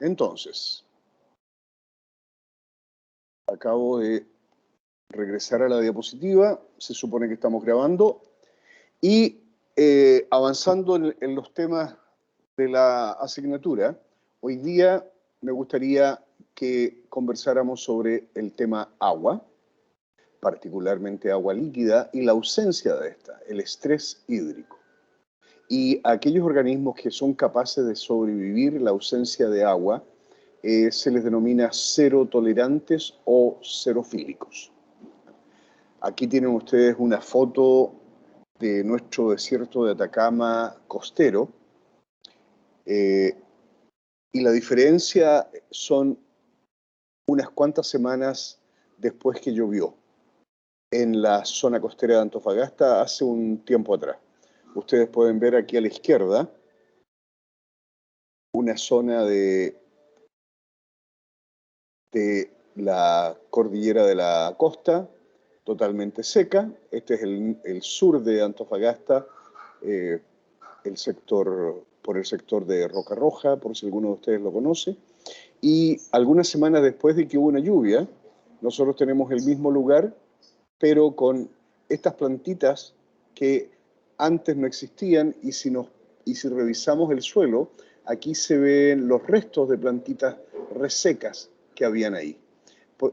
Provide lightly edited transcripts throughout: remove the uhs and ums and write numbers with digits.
Entonces, acabo de regresar a la diapositiva, se supone que estamos grabando, y avanzando en los temas de la asignatura, hoy día me gustaría que conversáramos sobre el tema agua, particularmente agua líquida, y la ausencia de esta, el estrés hídrico. Y aquellos organismos que son capaces de sobrevivir la ausencia de agua se les denomina serotolerantes o serofílicos. Aquí tienen ustedes una foto de nuestro desierto de Atacama costero, y la diferencia son unas cuantas semanas después que llovió en la zona costera de Antofagasta hace un tiempo atrás. Ustedes pueden ver aquí a la izquierda una zona de la cordillera de la costa, totalmente seca. Este es el sur de Antofagasta, por el sector de Roca Roja, por si alguno de ustedes lo conoce. Y algunas semanas después de que hubo una lluvia, nosotros tenemos el mismo lugar, pero con estas plantitas que antes no existían, y si revisamos el suelo, aquí se ven los restos de plantitas resecas que habían ahí,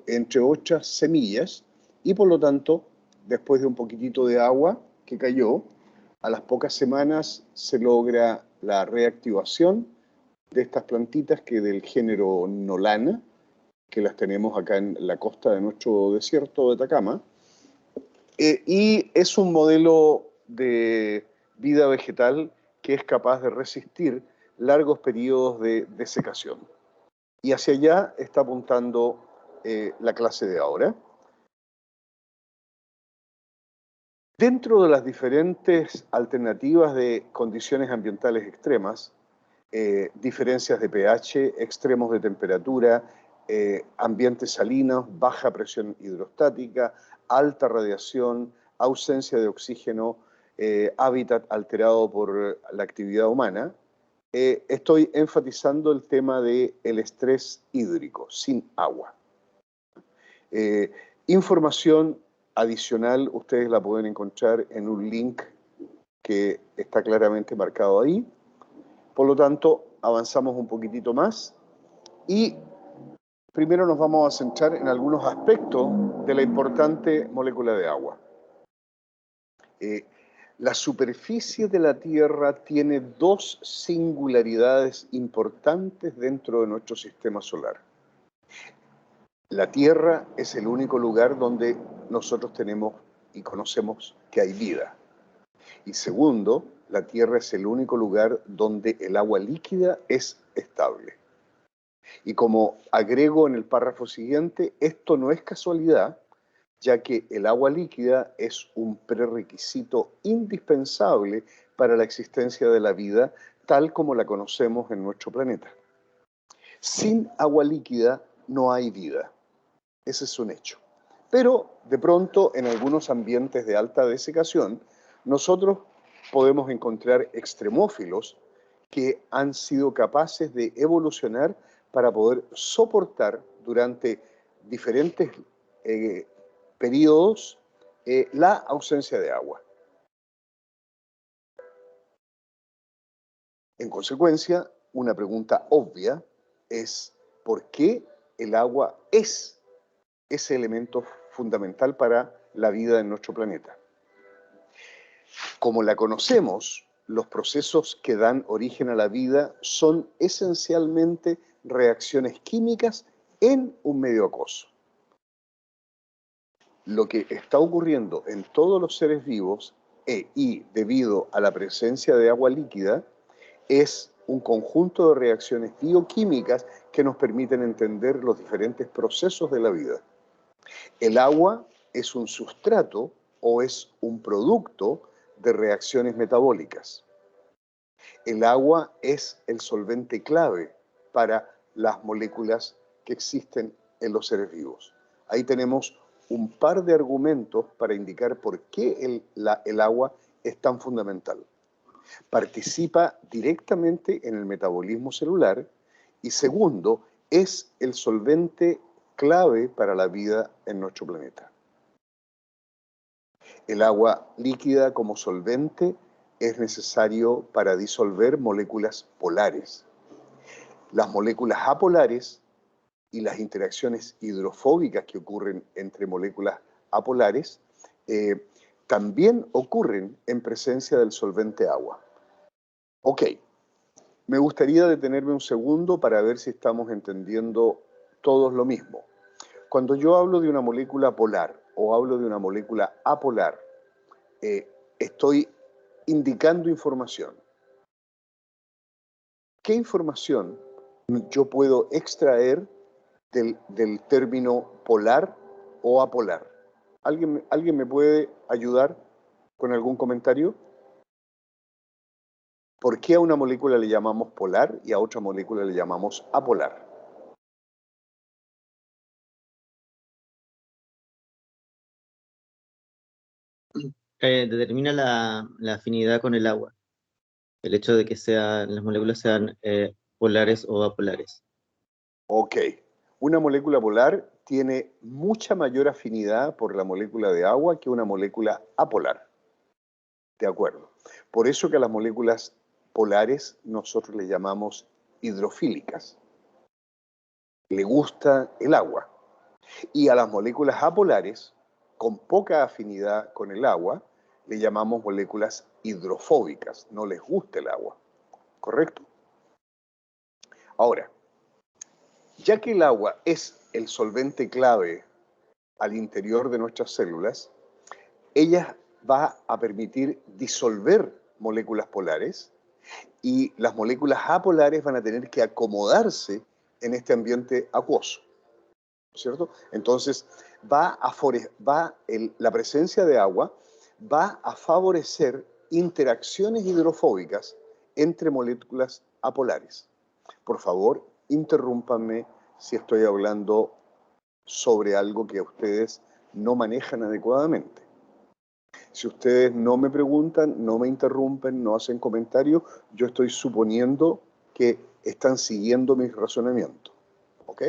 entre otras semillas, y por lo tanto, después de un poquitito de agua que cayó, a las pocas semanas se logra la reactivación de estas plantitas que del género Nolana, que las tenemos acá en la costa de nuestro desierto de Atacama, y es un modelo de vida vegetal que es capaz de resistir largos periodos de desecación. Y hacia allá está apuntando la clase de ahora. Dentro de las diferentes alternativas de condiciones ambientales extremas, diferencias de pH, extremos de temperatura, ambientes salinos, baja presión hidrostática, alta radiación, ausencia de oxígeno, hábitat alterado por la actividad humana, estoy enfatizando el tema del estrés hídrico, sin agua. Información adicional ustedes la pueden encontrar en un link que está claramente marcado ahí. Por lo tanto, avanzamos un poquitito más y primero nos vamos a centrar en algunos aspectos de la importante molécula de agua. La superficie de la Tierra tiene dos singularidades importantes dentro de nuestro sistema solar. La Tierra es el único lugar donde nosotros tenemos y conocemos que hay vida. Y segundo, la Tierra es el único lugar donde el agua líquida es estable. Y como agrego en el párrafo siguiente, esto no es casualidad, ya que el agua líquida es un prerequisito indispensable para la existencia de la vida tal como la conocemos en nuestro planeta. Sin agua líquida no hay vida. Ese es un hecho. Pero de pronto, en algunos ambientes de alta desecación, nosotros podemos encontrar extremófilos que han sido capaces de evolucionar para poder soportar durante diferentes periodos la ausencia de agua. En consecuencia, una pregunta obvia es ¿por qué el agua es ese elemento fundamental para la vida en nuestro planeta? Como la conocemos, los procesos que dan origen a la vida son esencialmente reacciones químicas en un medio acuoso. Lo que está ocurriendo en todos los seres vivos y debido a la presencia de agua líquida es un conjunto de reacciones bioquímicas que nos permiten entender los diferentes procesos de la vida. El agua es un sustrato o es un producto de reacciones metabólicas. El agua es el solvente clave para las moléculas que existen en los seres vivos. Ahí tenemos un par de argumentos para indicar por qué el agua es tan fundamental. Participa directamente en el metabolismo celular Y segundo, es el solvente clave para la vida en nuestro planeta. El agua líquida como solvente es necesario para disolver moléculas polares. Las moléculas apolares y las interacciones hidrofóbicas que ocurren entre moléculas apolares también ocurren en presencia del solvente agua. Ok, me gustaría detenerme un segundo para ver si estamos entendiendo todos lo mismo. Cuando yo hablo de una molécula polar o hablo de una molécula apolar, estoy indicando información. ¿Qué información yo puedo extraer del término polar o apolar? ¿Alguien me puede ayudar con algún comentario? ¿Por qué a una molécula le llamamos polar y a otra molécula le llamamos apolar? Determina la afinidad con el agua, el hecho de que las moléculas sean polares o apolares. Ok, una molécula polar tiene mucha mayor afinidad por la molécula de agua que una molécula apolar. De acuerdo. Por eso que a las moléculas polares nosotros les llamamos hidrofílicas. Le gusta el agua. Y a las moléculas apolares, con poca afinidad con el agua, le llamamos moléculas hidrofóbicas. No les gusta el agua. ¿Correcto? Ahora, ya que el agua es el solvente clave al interior de nuestras células, ella va a permitir disolver moléculas polares y las moléculas apolares van a tener que acomodarse en este ambiente acuoso, ¿cierto? Entonces, la presencia de agua va a favorecer interacciones hidrofóbicas entre moléculas apolares. Por favor, interrúmpanme si estoy hablando sobre algo que ustedes no manejan adecuadamente. Si ustedes no me preguntan, no me interrumpen, no hacen comentarios, yo estoy suponiendo que están siguiendo mi razonamiento. ¿Ok?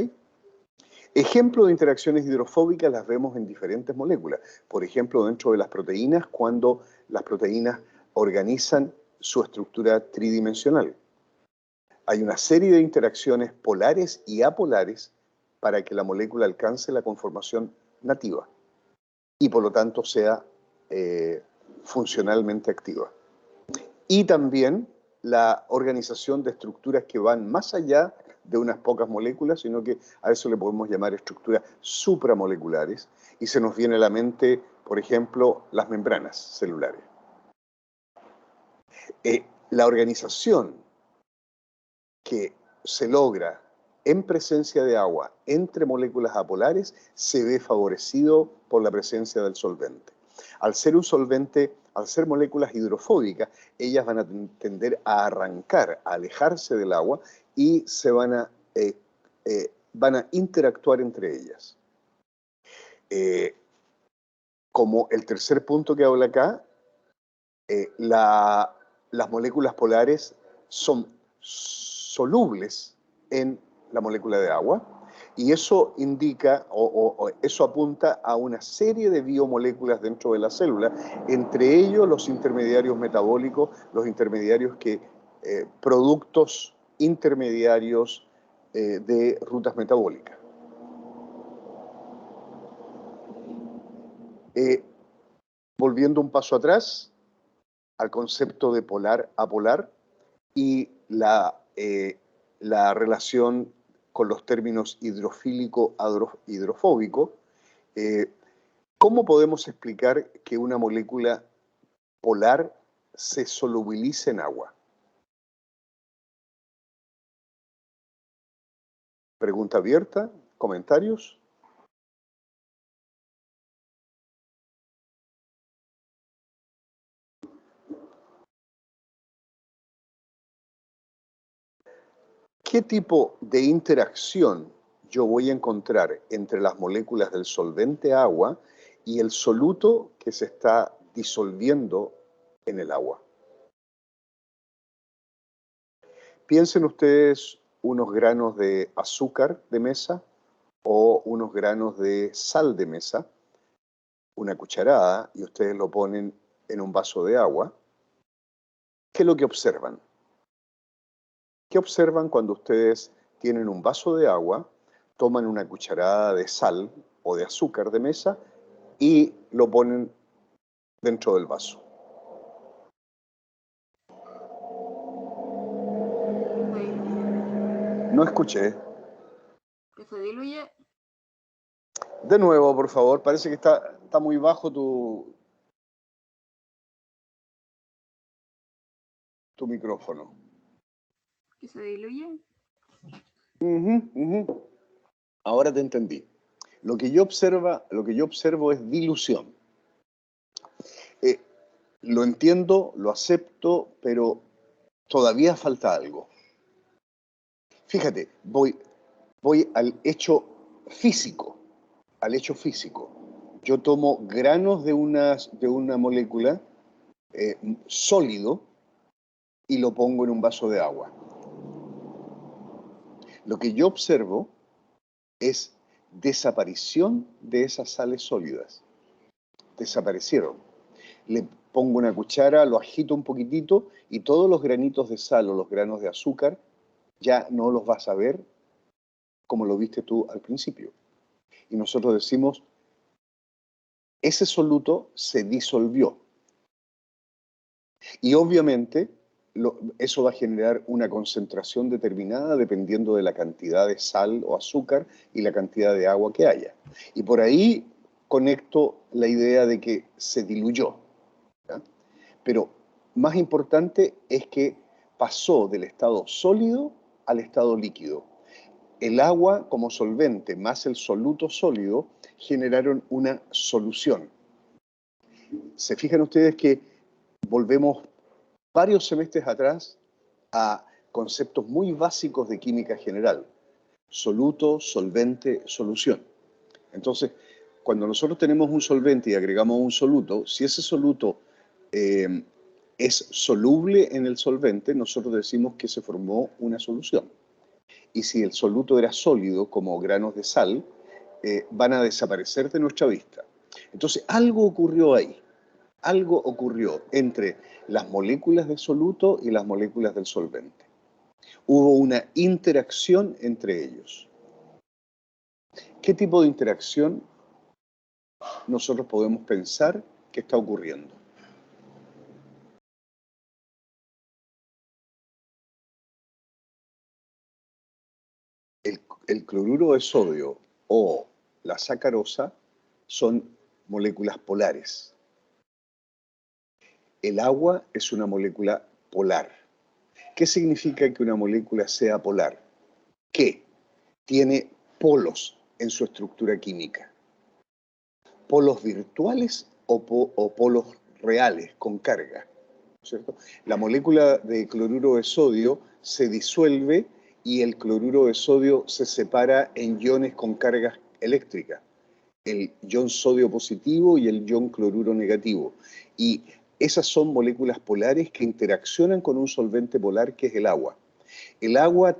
Ejemplo de interacciones hidrofóbicas las vemos en diferentes moléculas. Por ejemplo, dentro de las proteínas, cuando las proteínas organizan su estructura tridimensional. Hay una serie de interacciones polares y apolares para que la molécula alcance la conformación nativa y por lo tanto sea funcionalmente activa. Y también la organización de estructuras que van más allá de unas pocas moléculas, sino que a eso le podemos llamar estructuras supramoleculares, y se nos viene a la mente, por ejemplo, las membranas celulares. La organización que se logra en presencia de agua entre moléculas apolares se ve favorecido por la presencia del solvente. Al ser un solvente, al ser moléculas hidrofóbicas, ellas van a tender a arrancar, a alejarse del agua y van a interactuar entre ellas. Como el tercer punto que habla acá, las moléculas polares son solubles en la molécula de agua y eso indica o eso apunta a una serie de biomoléculas dentro de la célula, entre ellos los intermediarios metabólicos, los intermediarios productos intermediarios de rutas metabólicas. Volviendo un paso atrás al concepto de polar-apolar y la relación con los términos hidrofílico-hidrofóbico, ¿cómo podemos explicar que una molécula polar se solubilice en agua? Pregunta abierta, comentarios. ¿Qué tipo de interacción yo voy a encontrar entre las moléculas del solvente agua y el soluto que se está disolviendo en el agua? Piensen ustedes unos granos de azúcar de mesa o unos granos de sal de mesa, una cucharada, y ustedes lo ponen en un vaso de agua, ¿qué es lo que observan? ¿Qué observan cuando ustedes tienen un vaso de agua, toman una cucharada de sal o de azúcar de mesa y lo ponen dentro del vaso? Se diluye. No escuché. Que se diluye. De nuevo, por favor, parece que está muy bajo tu micrófono. Que se diluye. Ahora te entendí. Lo que yo observo es dilución. Lo entiendo, lo acepto, pero todavía falta algo. Fíjate, voy al hecho físico, Yo tomo granos de una molécula sólido y lo pongo en un vaso de agua. Lo que yo observo es desaparición de esas sales sólidas. Desaparecieron. Le pongo una cuchara, lo agito un poquitito y todos los granitos de sal o los granos de azúcar ya no los vas a ver como lo viste tú al principio. Y nosotros decimos, ese soluto se disolvió. Y obviamente eso va a generar una concentración determinada dependiendo de la cantidad de sal o azúcar y la cantidad de agua que haya. Y por ahí conecto la idea de que se diluyó. ¿Ya? Pero más importante es que pasó del estado sólido al estado líquido. El agua como solvente más el soluto sólido generaron una solución. Se fijan ustedes que volvemos varios semestres atrás a conceptos muy básicos de química general. Soluto, solvente, solución. Entonces, cuando nosotros tenemos un solvente y agregamos un soluto, si ese soluto es soluble en el solvente, nosotros decimos que se formó una solución. Y si el soluto era sólido, como granos de sal, van a desaparecer de nuestra vista. Entonces, algo ocurrió ahí. Algo ocurrió entre las moléculas de soluto y las moléculas del solvente. Hubo una interacción entre ellos. ¿Qué tipo de interacción nosotros podemos pensar que está ocurriendo? El cloruro de sodio o la sacarosa son moléculas polares. El agua es una molécula polar. ¿Qué significa que una molécula sea polar? Que tiene polos en su estructura química. Polos virtuales o polos reales con carga, ¿cierto? La molécula de cloruro de sodio se disuelve y el cloruro de sodio se separa en iones con cargas eléctricas, el ion sodio positivo y el ion cloruro negativo. Y esas son moléculas polares que interaccionan con un solvente polar que es el agua. El agua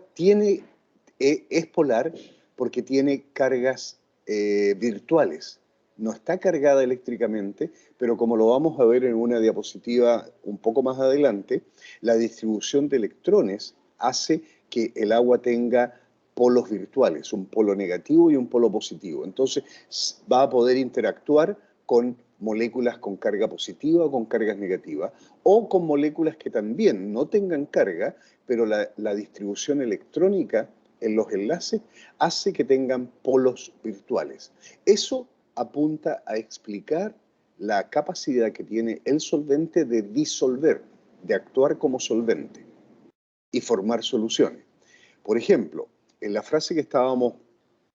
es polar porque tiene cargas virtuales. No está cargada eléctricamente, pero como lo vamos a ver en una diapositiva un poco más adelante, la distribución de electrones hace que el agua tenga polos virtuales, un polo negativo y un polo positivo. Entonces va a poder interactuar con moléculas con carga positiva o con cargas negativas, o con moléculas que también no tengan carga, pero la distribución electrónica en los enlaces hace que tengan polos virtuales. Eso apunta a explicar la capacidad que tiene el solvente de disolver, de actuar como solvente y formar soluciones. Por ejemplo, en la frase que estábamos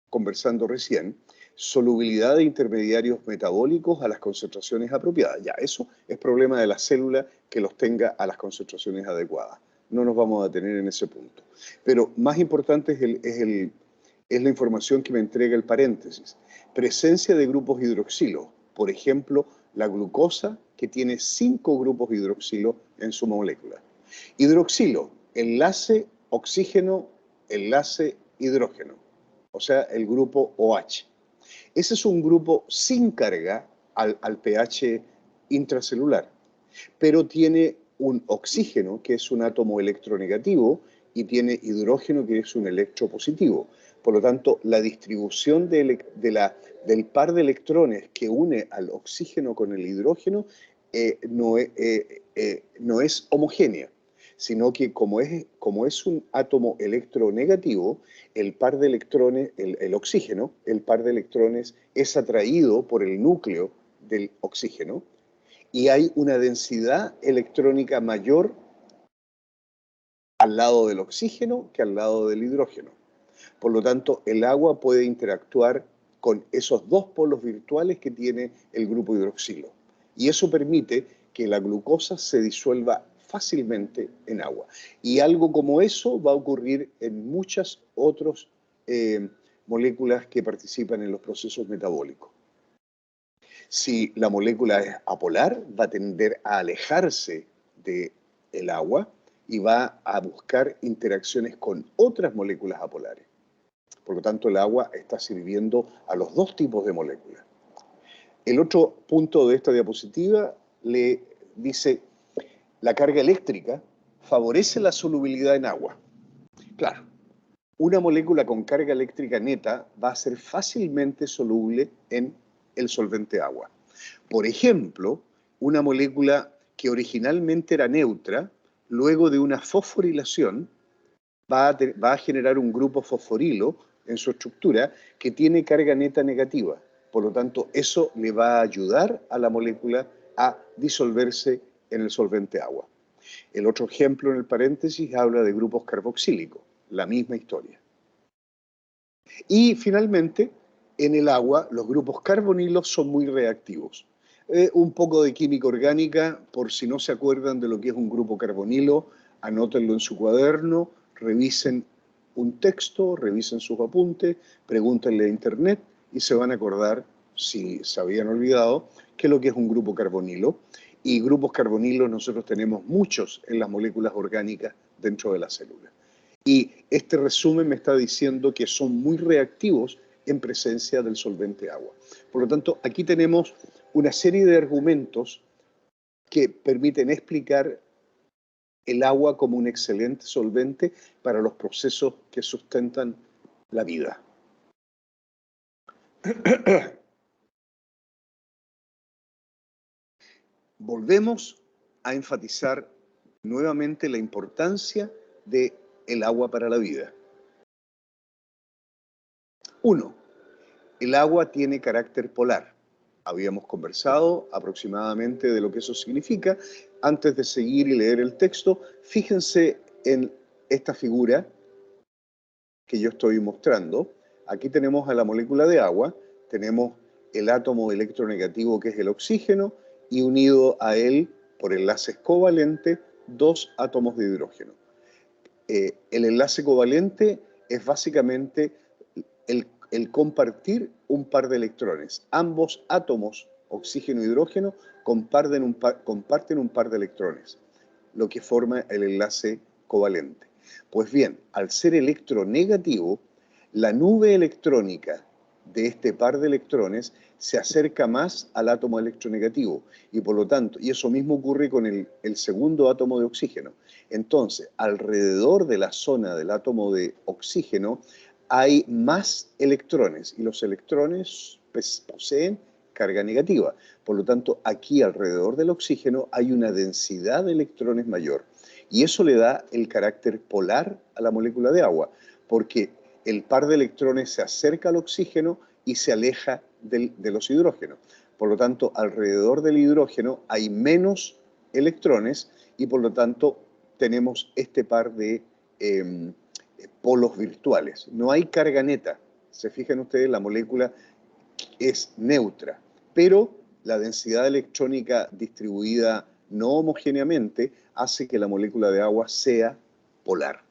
conversando recién, solubilidad de intermediarios metabólicos a las concentraciones apropiadas. Ya, eso es problema de la célula que los tenga a las concentraciones adecuadas. No nos vamos a detener en ese punto. Pero más importante es la información que me entrega el paréntesis. Presencia de grupos hidroxilo. Por ejemplo, la glucosa, que tiene 5 grupos hidroxilo en su molécula. Hidroxilo, enlace oxígeno enlace hidrógeno, o sea, el grupo OH. Ese es un grupo sin carga al pH intracelular, pero tiene un oxígeno, que es un átomo electronegativo, y tiene hidrógeno, que es un electropositivo. Por lo tanto, la distribución del par de electrones que une al oxígeno con el hidrógeno no es homogénea, sino que como es un átomo electronegativo, el par de electrones, el oxígeno, el par de electrones es atraído por el núcleo del oxígeno, y hay una densidad electrónica mayor al lado del oxígeno que al lado del hidrógeno. Por lo tanto, el agua puede interactuar con esos dos polos virtuales que tiene el grupo hidroxilo. Y eso permite que la glucosa se disuelva fácilmente en agua. Y algo como eso va a ocurrir en muchas otras moléculas que participan en los procesos metabólicos. Si la molécula es apolar, va a tender a alejarse del agua y va a buscar interacciones con otras moléculas apolares. Por lo tanto, el agua está sirviendo a los dos tipos de moléculas. El otro punto de esta diapositiva le dice, la carga eléctrica favorece la solubilidad en agua. Claro, una molécula con carga eléctrica neta va a ser fácilmente soluble en el solvente agua. Por ejemplo, una molécula que originalmente era neutra, luego de una fosforilación, va a generar un grupo fosforilo en su estructura que tiene carga neta negativa. Por lo tanto, eso le va a ayudar a la molécula a disolverse en el solvente agua. El otro ejemplo en el paréntesis habla de grupos carboxílicos, la misma historia. Y finalmente, en el agua, los grupos carbonilos son muy reactivos. Un poco de química orgánica, por si no se acuerdan de lo que es un grupo carbonilo, anótenlo en su cuaderno, revisen un texto, revisen sus apuntes, pregúntenle a internet y se van a acordar, si se habían olvidado, qué es lo que es un grupo carbonilo. Y grupos carbonilos nosotros tenemos muchos en las moléculas orgánicas dentro de la célula. Y este resumen me está diciendo que son muy reactivos en presencia del solvente agua. Por lo tanto, aquí tenemos una serie de argumentos que permiten explicar el agua como un excelente solvente para los procesos que sustentan la vida. Volvemos a enfatizar nuevamente la importancia del agua para la vida. 1. El agua tiene carácter polar. Habíamos conversado aproximadamente de lo que eso significa. Antes de seguir y leer el texto, fíjense en esta figura que yo estoy mostrando. Aquí tenemos a la molécula de agua, tenemos el átomo electronegativo que es el oxígeno y unido a él por enlaces covalentes dos átomos de hidrógeno. El enlace covalente es básicamente el compartir un par de electrones. Ambos átomos, oxígeno e hidrógeno, comparten un par de electrones, lo que forma el enlace covalente. Pues bien, al ser electronegativo, la nube electrónica de este par de electrones se acerca más al átomo electronegativo y por lo tanto, y eso mismo ocurre con el segundo átomo de oxígeno. Entonces, alrededor de la zona del átomo de oxígeno hay más electrones y los electrones poseen carga negativa. Por lo tanto, aquí alrededor del oxígeno hay una densidad de electrones mayor y eso le da el carácter polar a la molécula de agua, porque el par de electrones se acerca al oxígeno y se aleja de los hidrógenos. Por lo tanto, alrededor del hidrógeno hay menos electrones y por lo tanto tenemos este par de polos virtuales. No hay carga neta. Se fijan ustedes, la molécula es neutra, pero la densidad electrónica distribuida no homogéneamente hace que la molécula de agua sea polar.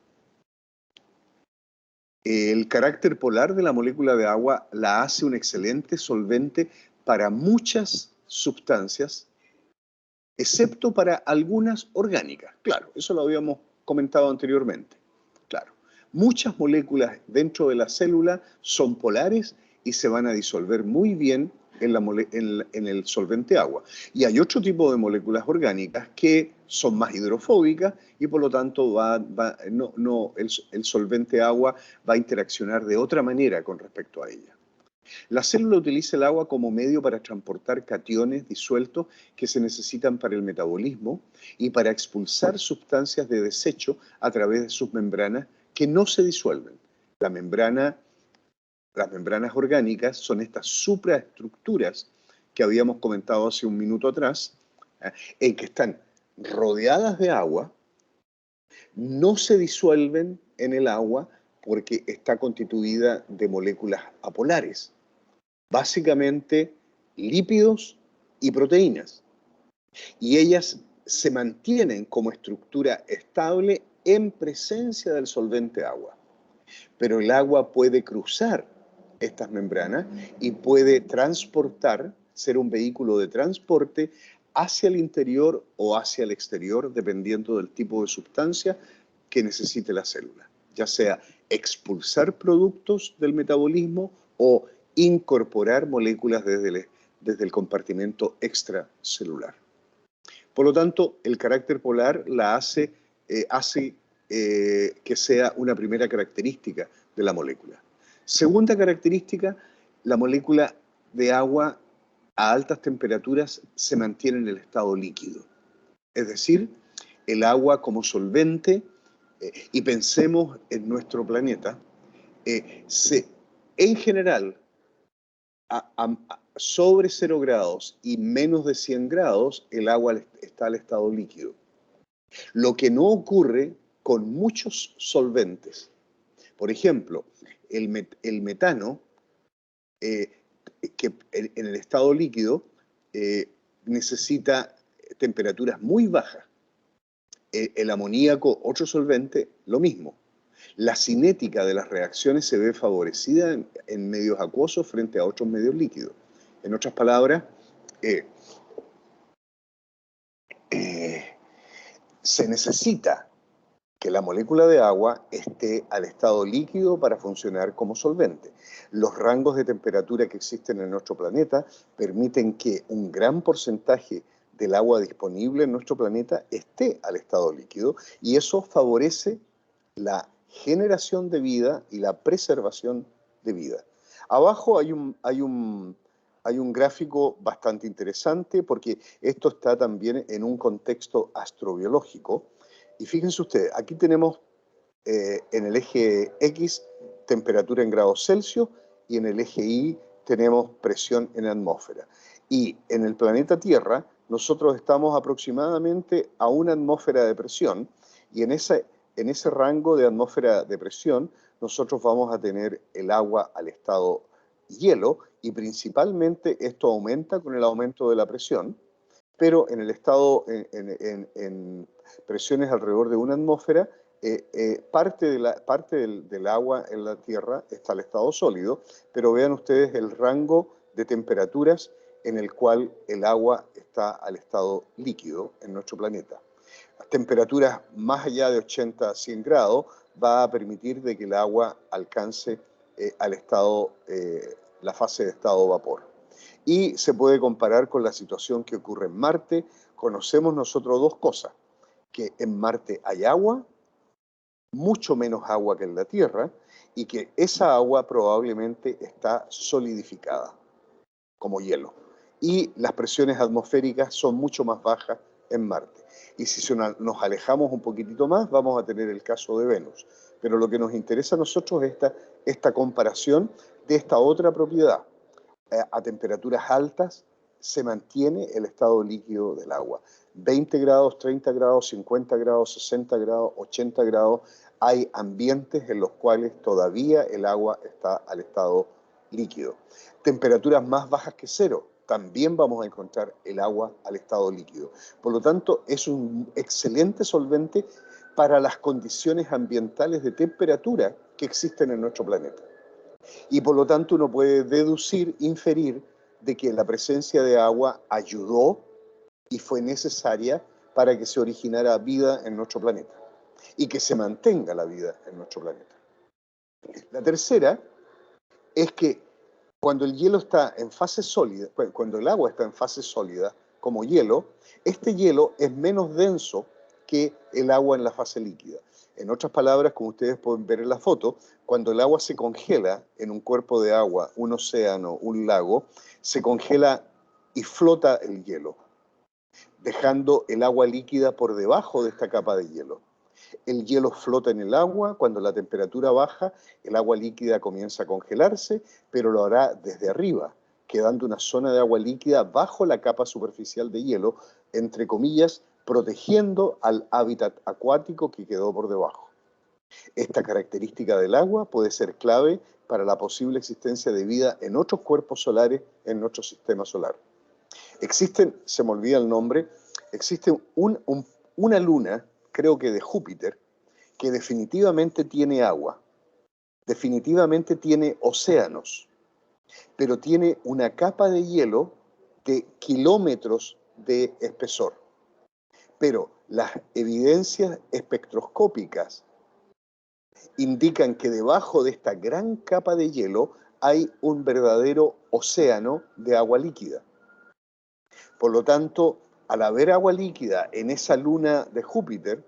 El carácter polar de la molécula de agua la hace un excelente solvente para muchas sustancias, excepto para algunas orgánicas. Claro, eso lo habíamos comentado anteriormente. Claro, Muchas moléculas dentro de la célula son polares y se van a disolver muy bien en el solvente agua. Y hay otro tipo de moléculas orgánicas que son más hidrofóbicas y por lo tanto el solvente agua va a interaccionar de otra manera con respecto a ella. La célula utiliza el agua como medio para transportar cationes disueltos que se necesitan para el metabolismo y para expulsar sustancias de desecho a través de sus membranas que no se disuelven. Las membranas orgánicas son estas supraestructuras que habíamos comentado hace un minuto atrás, en que están rodeadas de agua, no se disuelven en el agua porque está constituida de moléculas apolares, básicamente lípidos y proteínas. Y ellas se mantienen como estructura estable en presencia del solvente agua. Pero el agua puede cruzar estas membranas y puede transportar, ser un vehículo de transporte hacia el interior o hacia el exterior, dependiendo del tipo de sustancia que necesite la célula, ya sea expulsar productos del metabolismo o incorporar moléculas desde el compartimento extracelular. Por lo tanto, el carácter polar hace que sea una primera característica de la molécula. Segunda característica, la molécula de agua a altas temperaturas se mantiene en el estado líquido. Es decir, el agua como solvente, y pensemos en nuestro planeta, en general, sobre 0 grados y menos de 100 grados, el agua está al estado líquido. Lo que no ocurre con muchos solventes. Por ejemplo, el metano, que en el estado líquido necesita temperaturas muy bajas. El amoníaco, otro solvente, lo mismo. La cinética de las reacciones se ve favorecida en medios acuosos frente a otros medios líquidos. En otras palabras, se necesita que la molécula de agua esté al estado líquido para funcionar como solvente. Los rangos de temperatura que existen en nuestro planeta permiten que un gran porcentaje del agua disponible en nuestro planeta esté al estado líquido y eso favorece la generación de vida y la preservación de vida. Abajo hay un gráfico bastante interesante porque esto está también en un contexto astrobiológico. Y fíjense ustedes, aquí tenemos en el eje X temperatura en grados Celsius y en el eje Y tenemos presión en la atmósfera. Y en el planeta Tierra nosotros estamos aproximadamente a una atmósfera de presión y en ese rango de atmósfera de presión nosotros vamos a tener el agua al estado hielo y principalmente esto aumenta con el aumento de la presión, pero en el estado, en presiones alrededor de una atmósfera, parte del agua en la Tierra está al estado sólido, pero vean ustedes el rango de temperaturas en el cual el agua está al estado líquido en nuestro planeta. Las temperaturas más allá de 80 a 100 grados va a permitir de que el agua alcance la fase de estado vapor. Y se puede comparar con la situación que ocurre en Marte. Conocemos nosotros dos cosas, que en Marte hay agua, mucho menos agua que en la Tierra, y que esa agua probablemente está solidificada, como hielo. Y las presiones atmosféricas son mucho más bajas en Marte. Y si nos alejamos un poquitito más, vamos a tener el caso de Venus. Pero lo que nos interesa a nosotros es esta comparación de esta otra propiedad. A temperaturas altas se mantiene el estado líquido del agua. 20 grados, 30 grados, 50 grados, 60 grados, 80 grados. Hay ambientes en los cuales todavía el agua está al estado líquido. Temperaturas más bajas que 0, también vamos a encontrar el agua al estado líquido. Por lo tanto, es un excelente solvente para las condiciones ambientales de temperatura que existen en nuestro planeta. Y por lo tanto uno puede inferir de que la presencia de agua ayudó y fue necesaria para que se originara vida en nuestro planeta y que se mantenga la vida en nuestro planeta. La tercera es que cuando el hielo está en fase sólida, cuando el agua está en fase sólida, como hielo, este hielo es menos denso que el agua en la fase líquida. En otras palabras, como ustedes pueden ver en la foto, cuando el agua se congela en un cuerpo de agua, un océano, un lago, se congela y flota el hielo, dejando el agua líquida por debajo de esta capa de hielo. El hielo flota en el agua, cuando la temperatura baja, el agua líquida comienza a congelarse, pero lo hará desde arriba, quedando una zona de agua líquida bajo la capa superficial de hielo, entre comillas, protegiendo al hábitat acuático que quedó por debajo. Esta característica del agua puede ser clave para la posible existencia de vida en otros cuerpos solares en nuestro sistema solar. Existen, se me olvida el nombre, existe una luna, creo que de Júpiter, que definitivamente tiene agua, definitivamente tiene océanos, pero tiene una capa de hielo de kilómetros de espesor. Pero las evidencias espectroscópicas indican que debajo de esta gran capa de hielo hay un verdadero océano de agua líquida. Por lo tanto, al haber agua líquida en esa luna de Júpiter,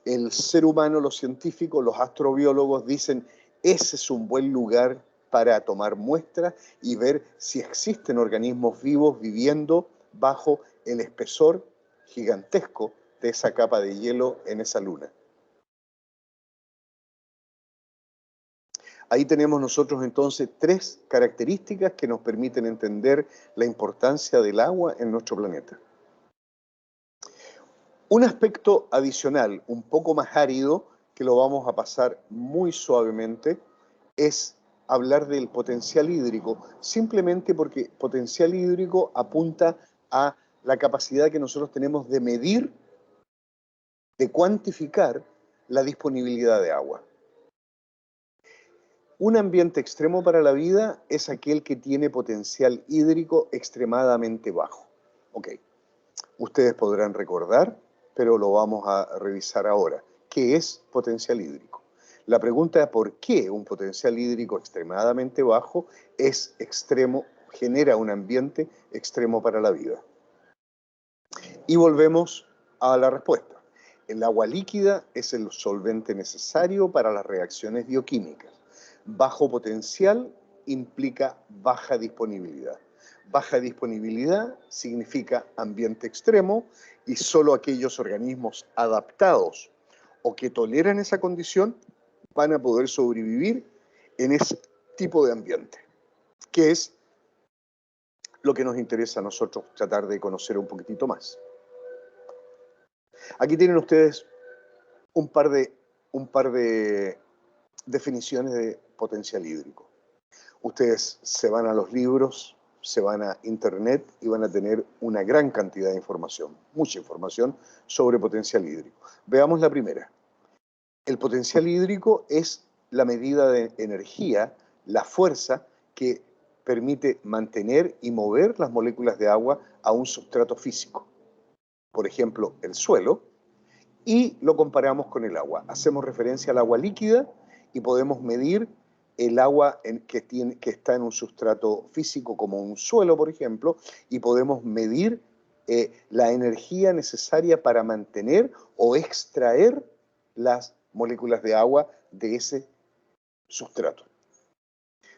el ser humano, los científicos, los astrobiólogos dicen, ese es un buen lugar para tomar muestras y ver si existen organismos vivos viviendo bajo el espesor gigantesco de esa capa de hielo en esa luna. Ahí tenemos nosotros entonces tres características que nos permiten entender la importancia del agua en nuestro planeta. Un aspecto adicional, un poco más árido, que lo vamos a pasar muy suavemente, es hablar del potencial hídrico, simplemente porque potencial hídrico apunta a la capacidad que nosotros tenemos de medir, de cuantificar la disponibilidad de agua. Un ambiente extremo para la vida es aquel que tiene potencial hídrico extremadamente bajo. Ok, ustedes podrán recordar, pero lo vamos a revisar ahora. ¿Qué es potencial hídrico? La pregunta es ¿por qué un potencial hídrico extremadamente bajo es extremo, genera un ambiente extremo para la vida? Y volvemos a la respuesta. El agua líquida es el solvente necesario para las reacciones bioquímicas. Bajo potencial implica baja disponibilidad. Baja disponibilidad significa ambiente extremo y solo aquellos organismos adaptados o que toleran esa condición van a poder sobrevivir en ese tipo de ambiente, que es lo que nos interesa a nosotros tratar de conocer un poquitito más. Aquí tienen ustedes un par de definiciones de potencial hídrico. Ustedes se van a los libros, se van a internet y van a tener una gran cantidad de información, mucha información sobre potencial hídrico. Veamos la primera. El potencial hídrico es la medida de energía, la fuerza que permite mantener y mover las moléculas de agua a un sustrato físico. Por ejemplo, el suelo, y lo comparamos con el agua. Hacemos referencia al agua líquida y podemos medir el agua que está en un sustrato físico como un suelo, por ejemplo, y podemos medir la energía necesaria para mantener o extraer las moléculas de agua de ese sustrato.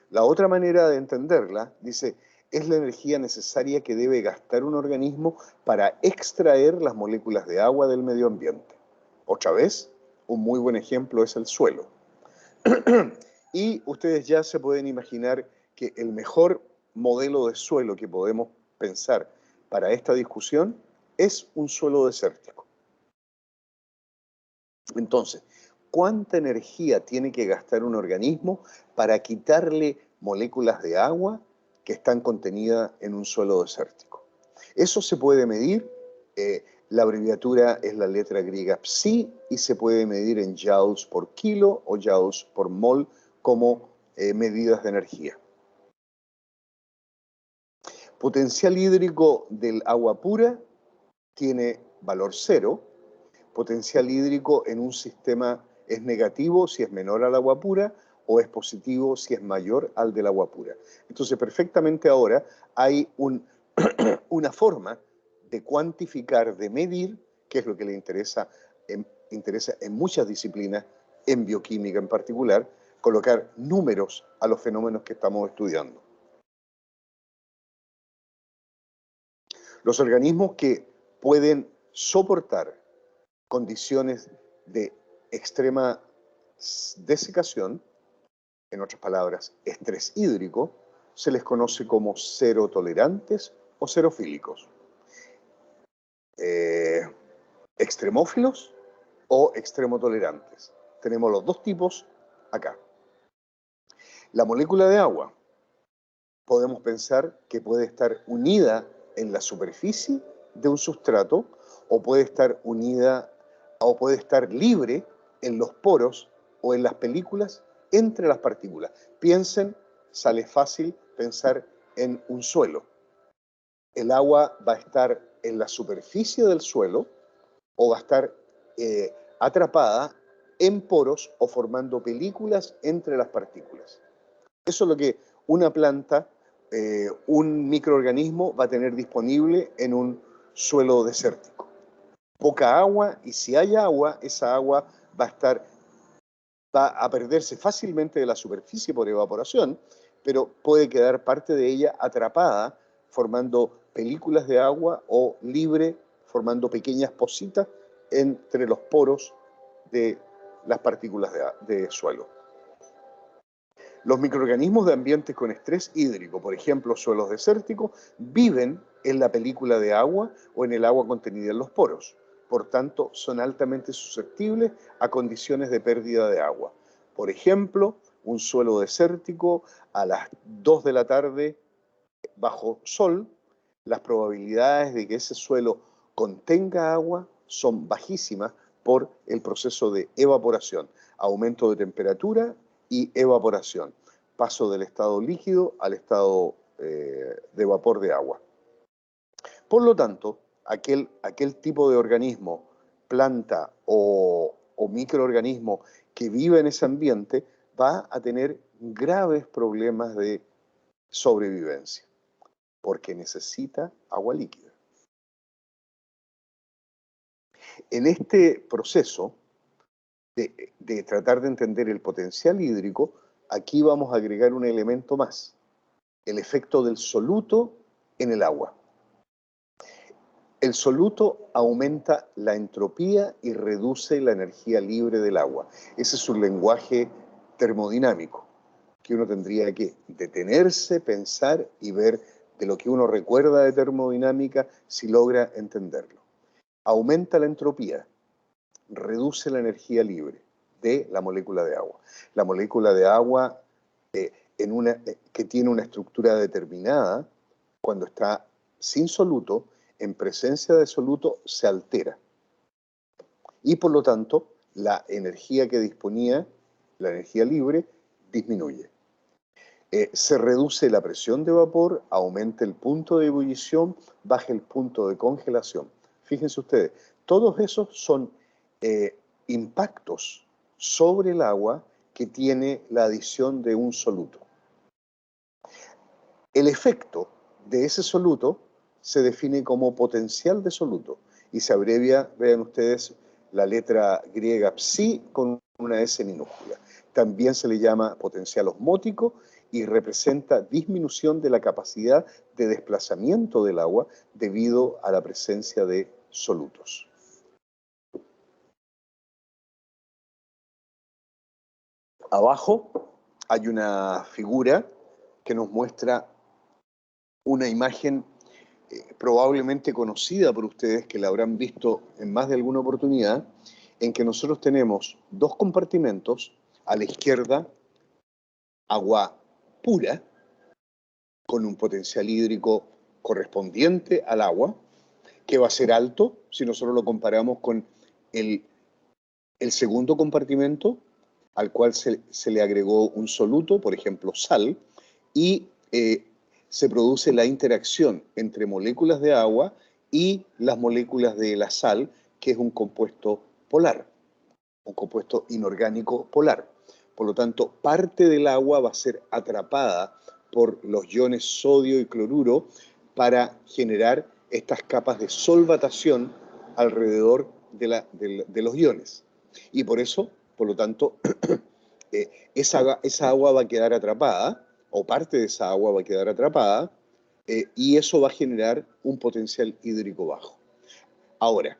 La otra manera de entenderla, dice, es la energía necesaria que debe gastar un organismo para extraer las moléculas de agua del medio ambiente. Otra vez, un muy buen ejemplo es el suelo. Y ustedes ya se pueden imaginar que el mejor modelo de suelo que podemos pensar para esta discusión es un suelo desértico. Entonces, ¿cuánta energía tiene que gastar un organismo para quitarle moléculas de agua que están contenidas en un suelo desértico? Eso se puede medir, la abreviatura es la letra griega psi y se puede medir en joules por kilo o joules por mol como medidas de energía. Potencial hídrico del agua pura tiene valor 0. Potencial hídrico en un sistema es negativo si es menor al agua pura o es positivo si es mayor al del agua pura. Entonces, perfectamente ahora hay una forma de cuantificar, de medir, que es lo que le interesa en muchas disciplinas, en bioquímica en particular, colocar números a los fenómenos que estamos estudiando. Los organismos que pueden soportar condiciones de extrema desecación, en otras palabras, estrés hídrico, se les conoce como serotolerantes o serofílicos. Extremófilos o extremotolerantes. Tenemos los dos tipos acá. La molécula de agua, podemos pensar que puede estar unida en la superficie de un sustrato o puede estar unida o puede estar libre en los poros o en las películas entre las partículas. Piensen, sale fácil pensar en un suelo. El agua va a estar en la superficie del suelo o va a estar atrapada en poros o formando películas entre las partículas. Eso es lo que una planta, un microorganismo va a tener disponible en un suelo desértico. Poca agua, y si hay agua, esa agua va a perderse fácilmente de la superficie por evaporación, pero puede quedar parte de ella atrapada, formando películas de agua o libre, formando pequeñas pocitas entre los poros de las partículas de suelo. Los microorganismos de ambientes con estrés hídrico, por ejemplo, suelos desérticos, viven en la película de agua o en el agua contenida en los poros. Por tanto, son altamente susceptibles a condiciones de pérdida de agua. Por ejemplo, un suelo desértico a las 2 de la tarde bajo sol, las probabilidades de que ese suelo contenga agua son bajísimas por el proceso de evaporación, aumento de temperatura y evaporación, paso del estado líquido al estado de vapor de agua. Por lo tanto, aquel tipo de organismo, planta o microorganismo que vive en ese ambiente va a tener graves problemas de sobrevivencia, porque necesita agua líquida. En este proceso de tratar de entender el potencial hídrico, aquí vamos a agregar un elemento más, el efecto del soluto en el agua. El soluto aumenta la entropía y reduce la energía libre del agua. Ese es un lenguaje termodinámico que uno tendría que detenerse, pensar y ver de lo que uno recuerda de termodinámica si logra entenderlo. Aumenta la entropía, reduce la energía libre de la molécula de agua. La molécula de agua que tiene una estructura determinada, cuando está sin soluto, en presencia de soluto, se altera. Y por lo tanto, la energía que disponía, la energía libre, disminuye. Se reduce la presión de vapor, aumenta el punto de ebullición, baja el punto de congelación. Fíjense ustedes, todos esos son impactos sobre el agua que tiene la adición de un soluto. El efecto de ese soluto se define como potencial de soluto y se abrevia, vean ustedes, la letra griega psi con una S minúscula. También se le llama potencial osmótico y representa disminución de la capacidad de desplazamiento del agua debido a la presencia de solutos. Abajo hay una figura que nos muestra una imagen probablemente conocida por ustedes, que la habrán visto en más de alguna oportunidad, en que nosotros tenemos dos compartimentos. A la izquierda, agua pura, con un potencial hídrico correspondiente al agua, que va a ser alto si nosotros lo comparamos con el segundo compartimento, al cual se le agregó un soluto, por ejemplo, sal, y se produce la interacción entre moléculas de agua y las moléculas de la sal, que es un compuesto polar, un compuesto inorgánico polar. Por lo tanto, parte del agua va a ser atrapada por los iones sodio y cloruro para generar estas capas de solvatación alrededor de los iones. Y por eso, por lo tanto, esa agua va a quedar atrapada, o parte de esa agua va a quedar atrapada, y eso va a generar un potencial hídrico bajo. Ahora,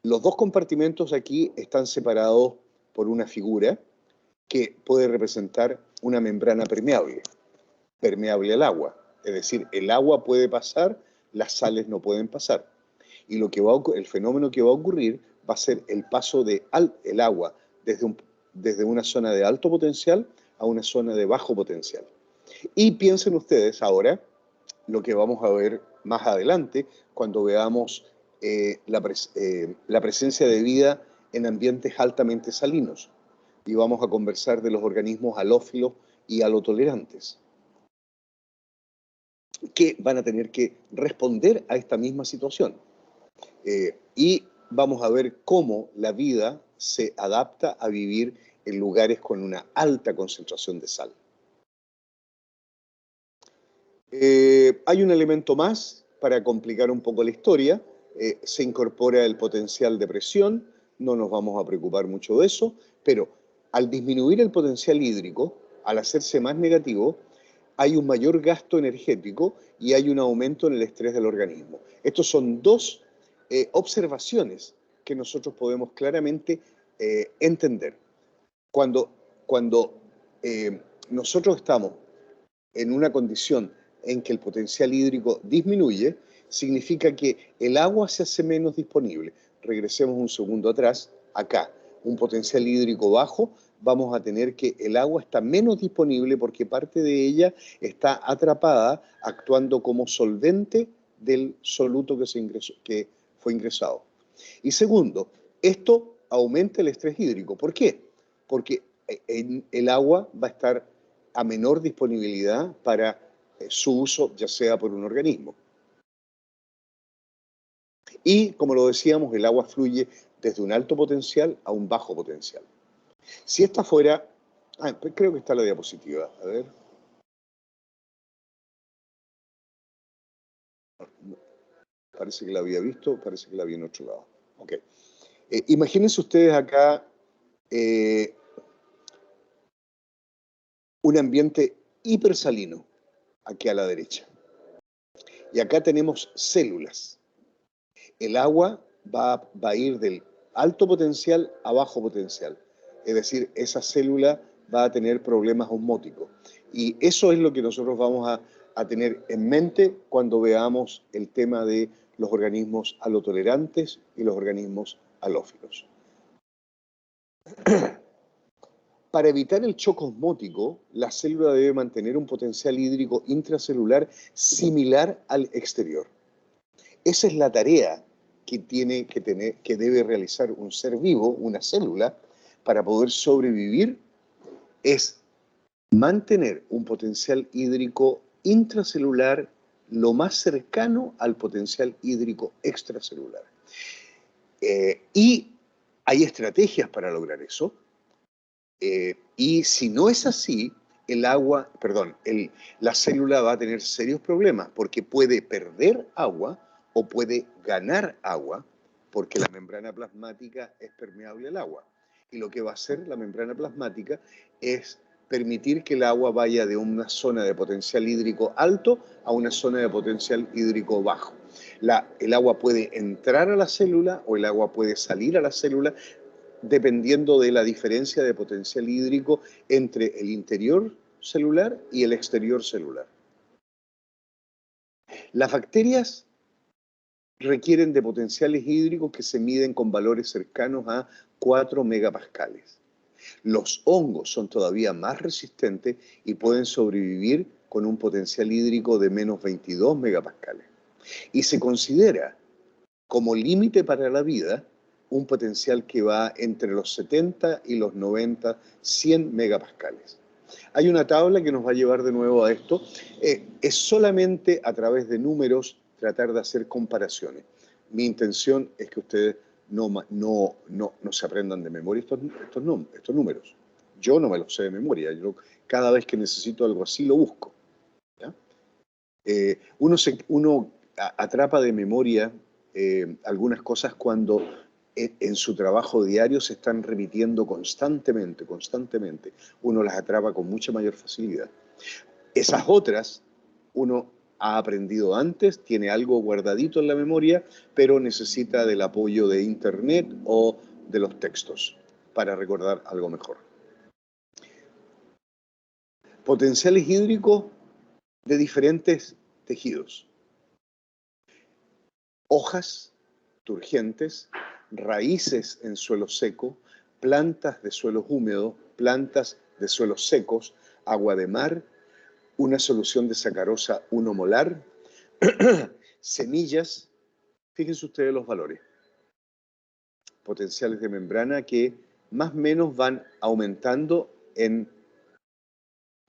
los dos compartimentos aquí están separados por una figura que puede representar una membrana permeable al agua. Es decir, el agua puede pasar, las sales no pueden pasar. Y el fenómeno que va a ocurrir va a ser el paso del agua desde una zona de alto potencial a una zona de bajo potencial. Y piensen ustedes ahora lo que vamos a ver más adelante cuando veamos la presencia de vida en ambientes altamente salinos. Y vamos a conversar de los organismos halófilos y halotolerantes, que van a tener que responder a esta misma situación. Y vamos a ver cómo la vida se adapta a vivir en lugares con una alta concentración de sal. Hay un elemento más para complicar un poco la historia. Se incorpora el potencial de presión, no nos vamos a preocupar mucho de eso, pero al disminuir el potencial hídrico, al hacerse más negativo, hay un mayor gasto energético y hay un aumento en el estrés del organismo. Estos son dos observaciones que nosotros podemos claramente entender. Cuando nosotros estamos en una condición en que el potencial hídrico disminuye, significa que el agua se hace menos disponible. Regresemos un segundo atrás, acá, un potencial hídrico bajo, vamos a tener que el agua está menos disponible porque parte de ella está atrapada actuando como solvente del soluto que fue ingresado. Y segundo, esto aumenta el estrés hídrico. ¿Por qué? Porque el agua va a estar a menor disponibilidad para su uso, ya sea por un organismo. Y, como lo decíamos, el agua fluye desde un alto potencial a un bajo potencial. Si esta fuera... pues creo que está la diapositiva. A ver. Parece que la había visto, parece que la vi en otro lado. Ok. Imagínense ustedes acá un ambiente hipersalino, aquí a la derecha. Y acá tenemos células. El agua va a ir del alto potencial a bajo potencial. Es decir, esa célula va a tener problemas osmóticos. Y eso es lo que nosotros vamos a tener en mente cuando veamos el tema de los organismos halotolerantes y los organismos halófilos. Para evitar el choque osmótico, la célula debe mantener un potencial hídrico intracelular similar al exterior. Esa es la tarea que debe realizar un ser vivo, una célula, para poder sobrevivir, es mantener un potencial hídrico intracelular lo más cercano al potencial hídrico extracelular. Y hay estrategias para lograr eso. Y si no es así, la célula va a tener serios problemas porque puede perder agua o puede ganar agua porque la membrana plasmática es permeable al agua. Y lo que va a hacer la membrana plasmática es permitir que el agua vaya de una zona de potencial hídrico alto a una zona de potencial hídrico bajo. El agua puede entrar a la célula o el agua puede salir a la célula dependiendo de la diferencia de potencial hídrico entre el interior celular y el exterior celular. Las bacterias requieren de potenciales hídricos que se miden con valores cercanos a 4 megapascales. Los hongos son todavía más resistentes y pueden sobrevivir con un potencial hídrico de menos 22 megapascales. Y se considera como límite para la vida un potencial que va entre los 70 y los 90, 100 megapascales. Hay una tabla que nos va a llevar de nuevo a esto. Es solamente a través de números tratar de hacer comparaciones. Mi intención es que ustedes no se aprendan de memoria estos números. Yo no me lo sé de memoria. Cada vez que necesito algo así lo busco. ¿Ya? Uno atrapa de memoria algunas cosas cuando en su trabajo diario se están repitiendo constantemente. Uno las atrapa con mucha mayor facilidad. Esas otras, uno ha aprendido antes, tiene algo guardadito en la memoria, pero necesita del apoyo de Internet o de los textos para recordar algo mejor. Potenciales hídricos de diferentes tejidos. Hojas turgentes, raíces en suelo seco, plantas de suelos húmedos, plantas de suelos secos, agua de mar, una solución de sacarosa 1 molar, semillas, fíjense ustedes los valores, potenciales de membrana que más o menos van aumentando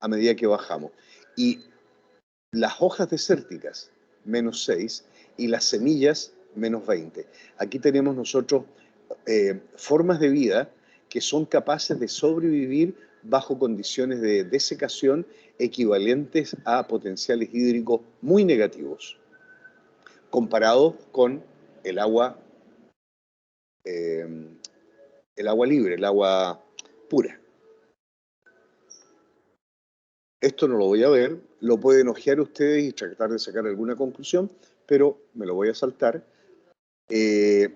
a medida que bajamos. Y las hojas desérticas, -6, y las semillas, -20. Aquí tenemos nosotros formas de vida que son capaces de sobrevivir bajo condiciones de desecación equivalentes a potenciales hídricos muy negativos, comparado con el agua libre, el agua pura. Esto no lo voy a ver, lo pueden hojear ustedes y tratar de sacar alguna conclusión, pero me lo voy a saltar. El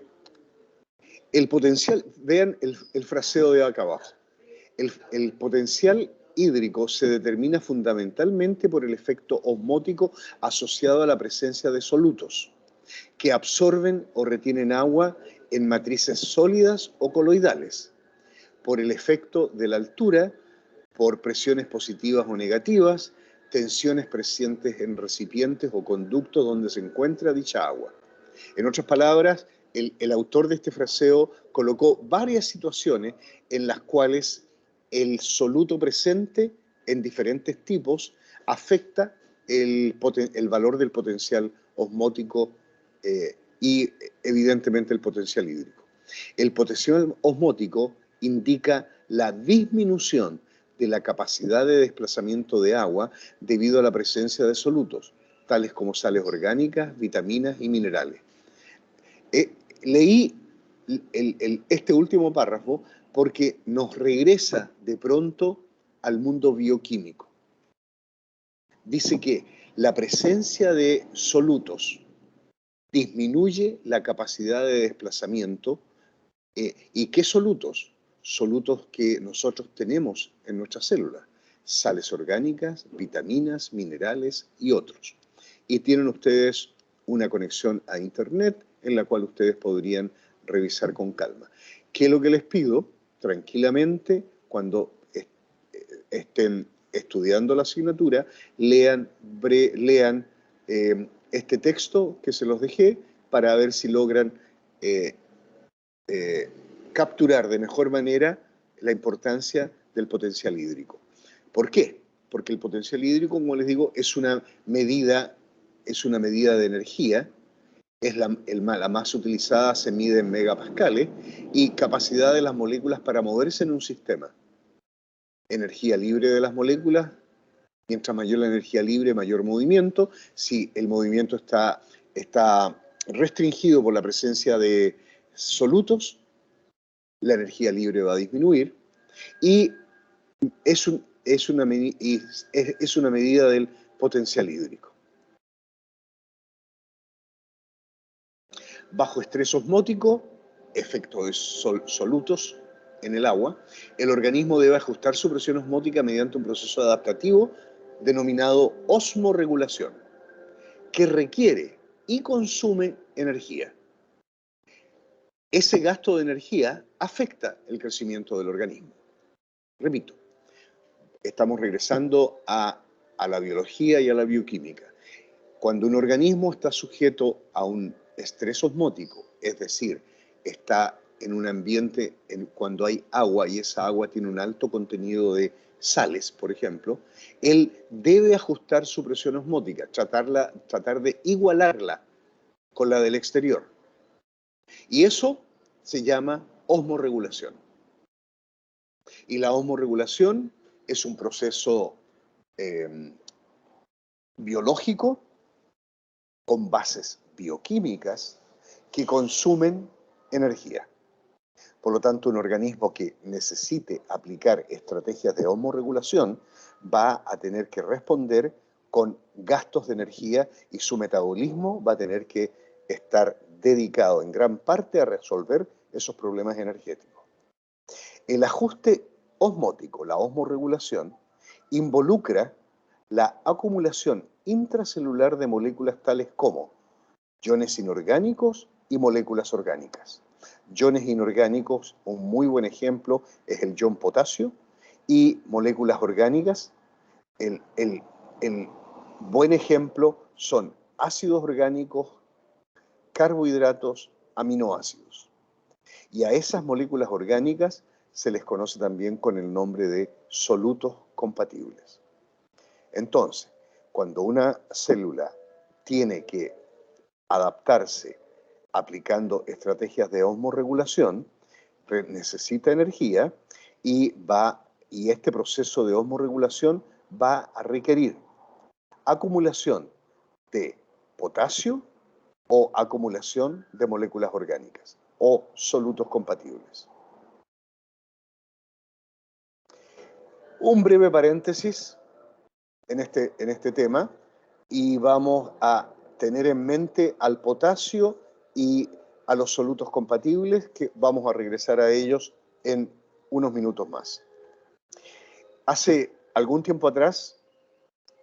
potencial, vean el fraseo de acá abajo. El potencial hídrico se determina fundamentalmente por el efecto osmótico asociado a la presencia de solutos, que absorben o retienen agua en matrices sólidas o coloidales, por el efecto de la altura, por presiones positivas o negativas, tensiones presentes en recipientes o conductos donde se encuentra dicha agua. En otras palabras, el autor de este fraseo colocó varias situaciones en las cuales el soluto presente en diferentes tipos afecta el valor del potencial osmótico y evidentemente el potencial hídrico. El potencial osmótico indica la disminución de la capacidad de desplazamiento de agua debido a la presencia de solutos, tales como sales orgánicas, vitaminas y minerales. Leí este último párrafo porque nos regresa de pronto al mundo bioquímico. Dice que la presencia de solutos disminuye la capacidad de desplazamiento. ¿Y qué solutos? Solutos que nosotros tenemos en nuestras células, sales orgánicas, vitaminas, minerales y otros. Y tienen ustedes una conexión a Internet en la cual ustedes podrían revisar con calma. ¿Qué es lo que les pido? Tranquilamente, cuando estén estudiando la asignatura, lean este texto que se los dejé para ver si logran capturar de mejor manera la importancia del potencial hídrico. ¿Por qué? Porque el potencial hídrico, como les digo, es una medida de energía, es la más utilizada, se mide en megapascales, y capacidad de las moléculas para moverse en un sistema. Energía libre de las moléculas, mientras mayor la energía libre, mayor movimiento. Si el movimiento está restringido por la presencia de solutos, la energía libre va a disminuir, y es una medida del potencial hídrico. Bajo estrés osmótico, efecto de solutos en el agua, el organismo debe ajustar su presión osmótica mediante un proceso adaptativo denominado osmorregulación, que requiere y consume energía. Ese gasto de energía afecta el crecimiento del organismo. Repito, estamos regresando a la biología y a la bioquímica. Cuando un organismo está sujeto a un estrés osmótico, es decir, está en un ambiente cuando hay agua y esa agua tiene un alto contenido de sales, por ejemplo, él debe ajustar su presión osmótica, tratar de igualarla con la del exterior. Y eso se llama osmorregulación. Y la osmorregulación es un proceso biológico con bases bioquímicas que consumen energía. Por lo tanto, un organismo que necesite aplicar estrategias de osmorregulación va a tener que responder con gastos de energía y su metabolismo va a tener que estar dedicado en gran parte a resolver esos problemas energéticos. El ajuste osmótico, la osmorregulación, involucra la acumulación intracelular de moléculas tales como iones inorgánicos y moléculas orgánicas. Iones inorgánicos, un muy buen ejemplo es el ion potasio, y moléculas orgánicas, el buen ejemplo son ácidos orgánicos, carbohidratos, aminoácidos. Y a esas moléculas orgánicas se les conoce también con el nombre de solutos compatibles. Entonces, cuando una célula tiene que adaptarse aplicando estrategias de osmorregulación, necesita energía y este proceso de osmorregulación va a requerir acumulación de potasio o acumulación de moléculas orgánicas o solutos compatibles. Un breve paréntesis en este tema y vamos a tener en mente al potasio y a los solutos compatibles, que vamos a regresar a ellos en unos minutos más. Hace algún tiempo atrás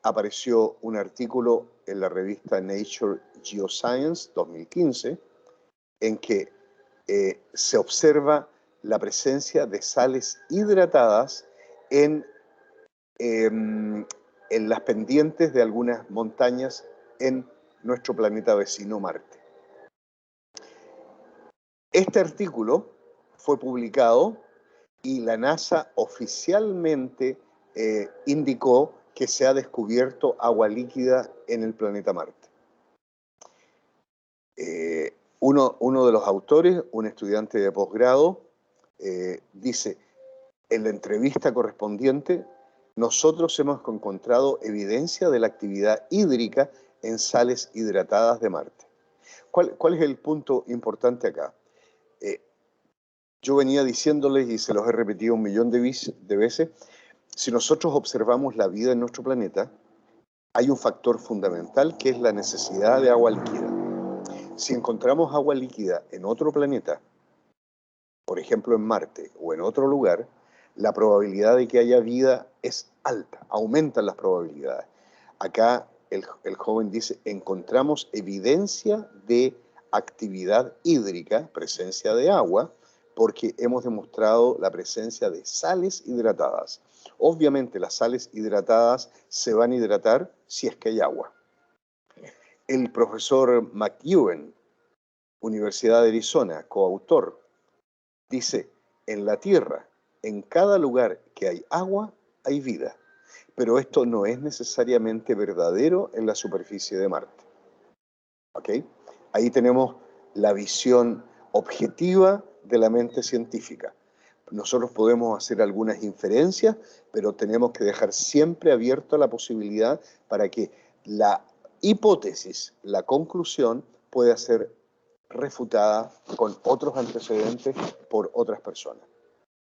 apareció un artículo en la revista Nature Geoscience 2015 en que se observa la presencia de sales hidratadas en las pendientes de algunas montañas en nuestro planeta vecino Marte. Este artículo fue publicado y la NASA oficialmente indicó que se ha descubierto agua líquida en el planeta Marte. Uno de los autores, un estudiante de posgrado, dice, en la entrevista correspondiente, nosotros hemos encontrado evidencia de la actividad hídrica en sales hidratadas de Marte. ¿Cuál es el punto importante acá? Yo venía diciéndoles, y se los he repetido 1.000.000 de veces, si nosotros observamos la vida en nuestro planeta, hay un factor fundamental que es la necesidad de agua líquida. Si encontramos agua líquida en otro planeta, por ejemplo en Marte o en otro lugar, la probabilidad de que haya vida es alta, aumentan las probabilidades. Acá el joven dice, encontramos evidencia de actividad hídrica, presencia de agua, porque hemos demostrado la presencia de sales hidratadas. Obviamente las sales hidratadas se van a hidratar si es que hay agua. El profesor McEwen, Universidad de Arizona, coautor, dice, en la Tierra, en cada lugar que hay agua, hay vida. Pero esto no es necesariamente verdadero en la superficie de Marte. ¿Ok? Ahí tenemos la visión objetiva de la mente científica. Nosotros podemos hacer algunas inferencias, pero tenemos que dejar siempre abierta la posibilidad para que la hipótesis, la conclusión, pueda ser refutada con otros antecedentes por otras personas.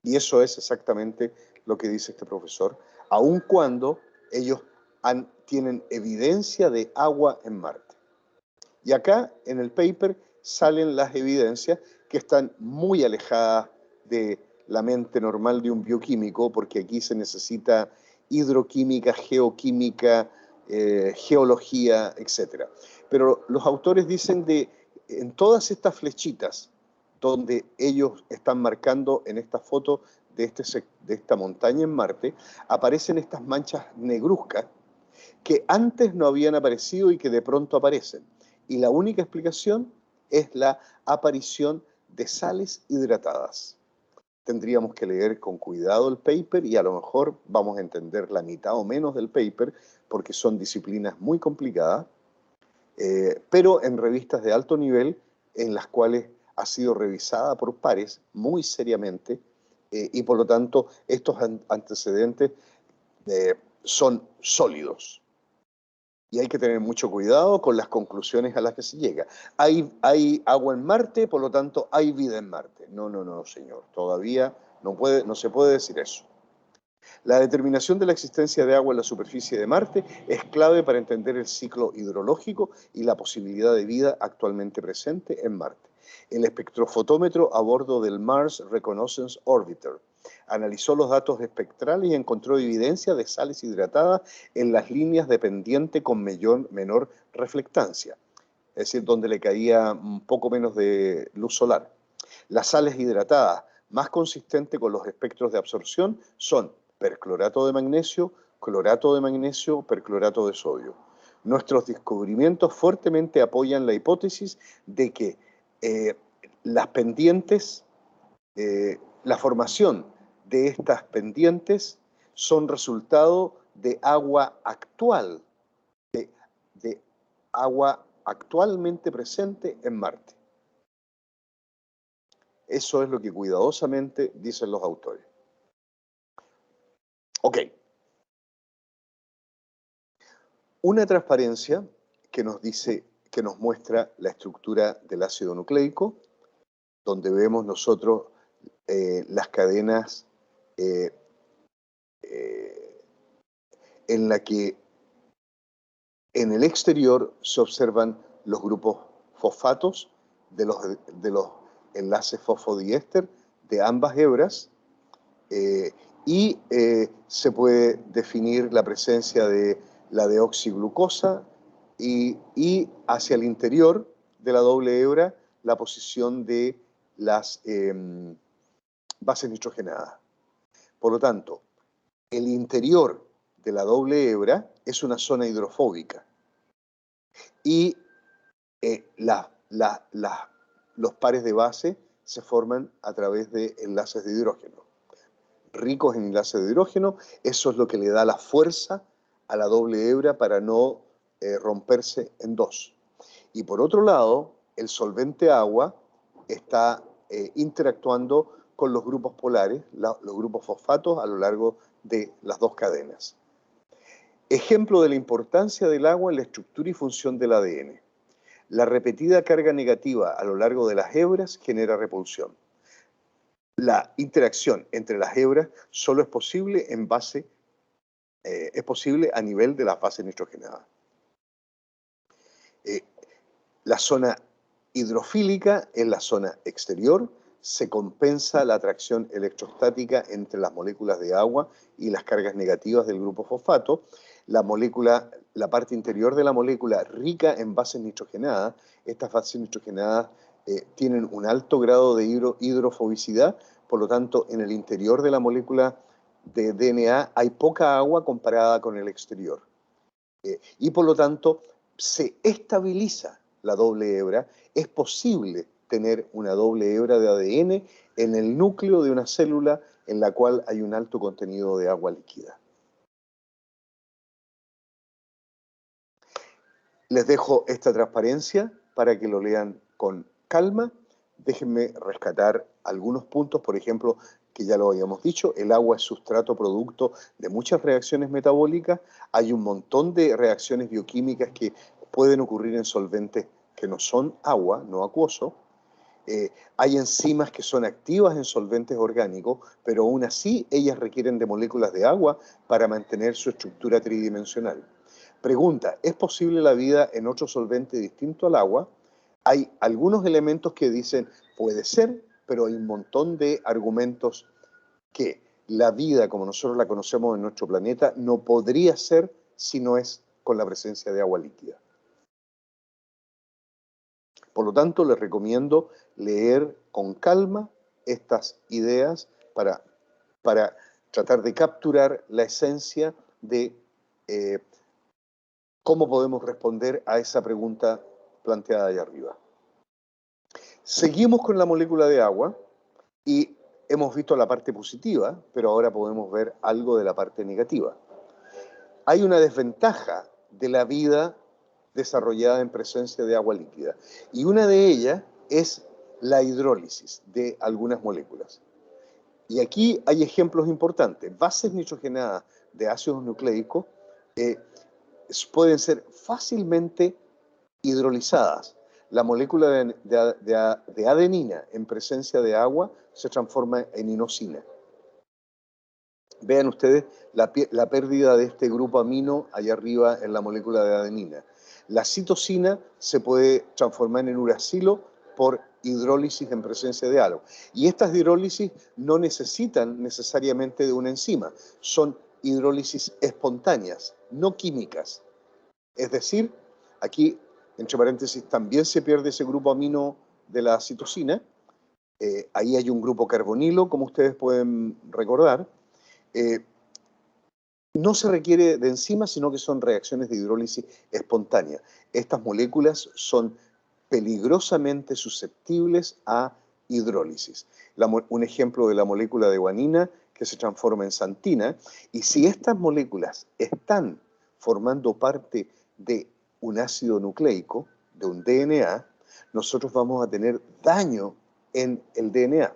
Y eso es exactamente lo que dice este profesor, aun cuando ellos tienen evidencia de agua en Marte. Y acá en el paper salen las evidencias que están muy alejadas de la mente normal de un bioquímico, porque aquí se necesita hidroquímica, geoquímica, geología, etc. Pero los autores dicen en todas estas flechitas donde ellos están marcando en esta foto de esta montaña en Marte, aparecen estas manchas negruzcas que antes no habían aparecido y que de pronto aparecen. Y la única explicación es la aparición de sales hidratadas. Tendríamos que leer con cuidado el paper y a lo mejor vamos a entender la mitad o menos del paper porque son disciplinas muy complicadas, pero en revistas de alto nivel en las cuales ha sido revisada por pares muy seriamente y por lo tanto estos antecedentes son sólidos. Y hay que tener mucho cuidado con las conclusiones a las que se llega. Hay agua en Marte, por lo tanto hay vida en Marte. No, no, no, señor. Todavía no se puede decir eso. La determinación de la existencia de agua en la superficie de Marte es clave para entender el ciclo hidrológico y la posibilidad de vida actualmente presente en Marte. El espectrofotómetro a bordo del Mars Reconnaissance Orbiter analizó los datos espectrales y encontró evidencia de sales hidratadas en las líneas de pendiente con menor reflectancia, es decir, donde le caía un poco menos de luz solar. Las sales hidratadas más consistentes con los espectros de absorción son perclorato de magnesio, clorato de magnesio, perclorato de sodio. Nuestros descubrimientos fuertemente apoyan la hipótesis de que las pendientes, la formación de estas pendientes son resultado de agua actual, de agua actualmente presente en Marte. Eso es lo que cuidadosamente dicen los autores. Ok. Una transparencia que nos dice, que nos muestra la estructura del ácido nucleico, donde vemos nosotros las cadenas en la que en el exterior se observan los grupos fosfatos de los enlaces fosfodiéster de ambas hebras y se puede definir la presencia de la deoxiglucosa y hacia el interior de la doble hebra la posición de las bases nitrogenadas. Por lo tanto, el interior de la doble hebra es una zona hidrofóbica y los pares de base se forman a través de enlaces de hidrógeno. Ricos en enlaces de hidrógeno, eso es lo que le da la fuerza a la doble hebra para no romperse en dos. Y por otro lado, el solvente agua está interactuando con los grupos polares, los grupos fosfatos a lo largo de las dos cadenas. Ejemplo de la importancia del agua en la estructura y función del ADN. La repetida carga negativa a lo largo de las hebras genera repulsión. La interacción entre las hebras solo es posible a nivel de las bases nitrogenadas. La zona hidrofílica es la zona exterior, se compensa la atracción electrostática entre las moléculas de agua y las cargas negativas del grupo fosfato. La parte interior de la molécula rica en bases nitrogenadas, estas bases nitrogenadas tienen un alto grado de hidrofobicidad, por lo tanto, en el interior de la molécula de DNA hay poca agua comparada con el exterior. Y por lo tanto, se estabiliza la doble hebra. Es posible tener una doble hebra de ADN en el núcleo de una célula en la cual hay un alto contenido de agua líquida. Les dejo esta transparencia para que lo lean con calma. Déjenme rescatar algunos puntos, por ejemplo, que ya lo habíamos dicho, el agua es sustrato producto de muchas reacciones metabólicas. Hay un montón de reacciones bioquímicas que pueden ocurrir en solventes que no son agua, no acuoso. Hay enzimas que son activas en solventes orgánicos, pero aún así ellas requieren de moléculas de agua para mantener su estructura tridimensional. Pregunta, ¿es posible la vida en otro solvente distinto al agua? Hay algunos elementos que dicen, puede ser, pero hay un montón de argumentos que la vida, como nosotros la conocemos en nuestro planeta, no podría ser si no es con la presencia de agua líquida. Por lo tanto, les recomiendo leer con calma estas ideas para tratar de capturar la esencia de cómo podemos responder a esa pregunta planteada ahí arriba. Seguimos con la molécula de agua y hemos visto la parte positiva, pero ahora podemos ver algo de la parte negativa. Hay una desventaja de la vida desarrollada en presencia de agua líquida, y una de ellas es la hidrólisis de algunas moléculas. Y aquí hay ejemplos importantes. Bases nitrogenadas de ácidos nucleicos pueden ser fácilmente hidrolizadas. La molécula de adenina en presencia de agua se transforma en inosina. Vean ustedes la pérdida de este grupo amino allá arriba en la molécula de adenina. La citosina se puede transformar en uracilo por hidrólisis en presencia de agua. Y estas hidrólisis no necesitan necesariamente de una enzima, son hidrólisis espontáneas, no químicas. Es decir, aquí, entre paréntesis, también se pierde ese grupo amino de la citosina. Ahí hay un grupo carbonilo, como ustedes pueden recordar. No se requiere de enzimas, sino que son reacciones de hidrólisis espontánea. Estas moléculas son peligrosamente susceptibles a hidrólisis. Un ejemplo de la molécula de guanina que se transforma en xantina, y si estas moléculas están formando parte de un ácido nucleico, de un DNA, nosotros vamos a tener daño en el DNA.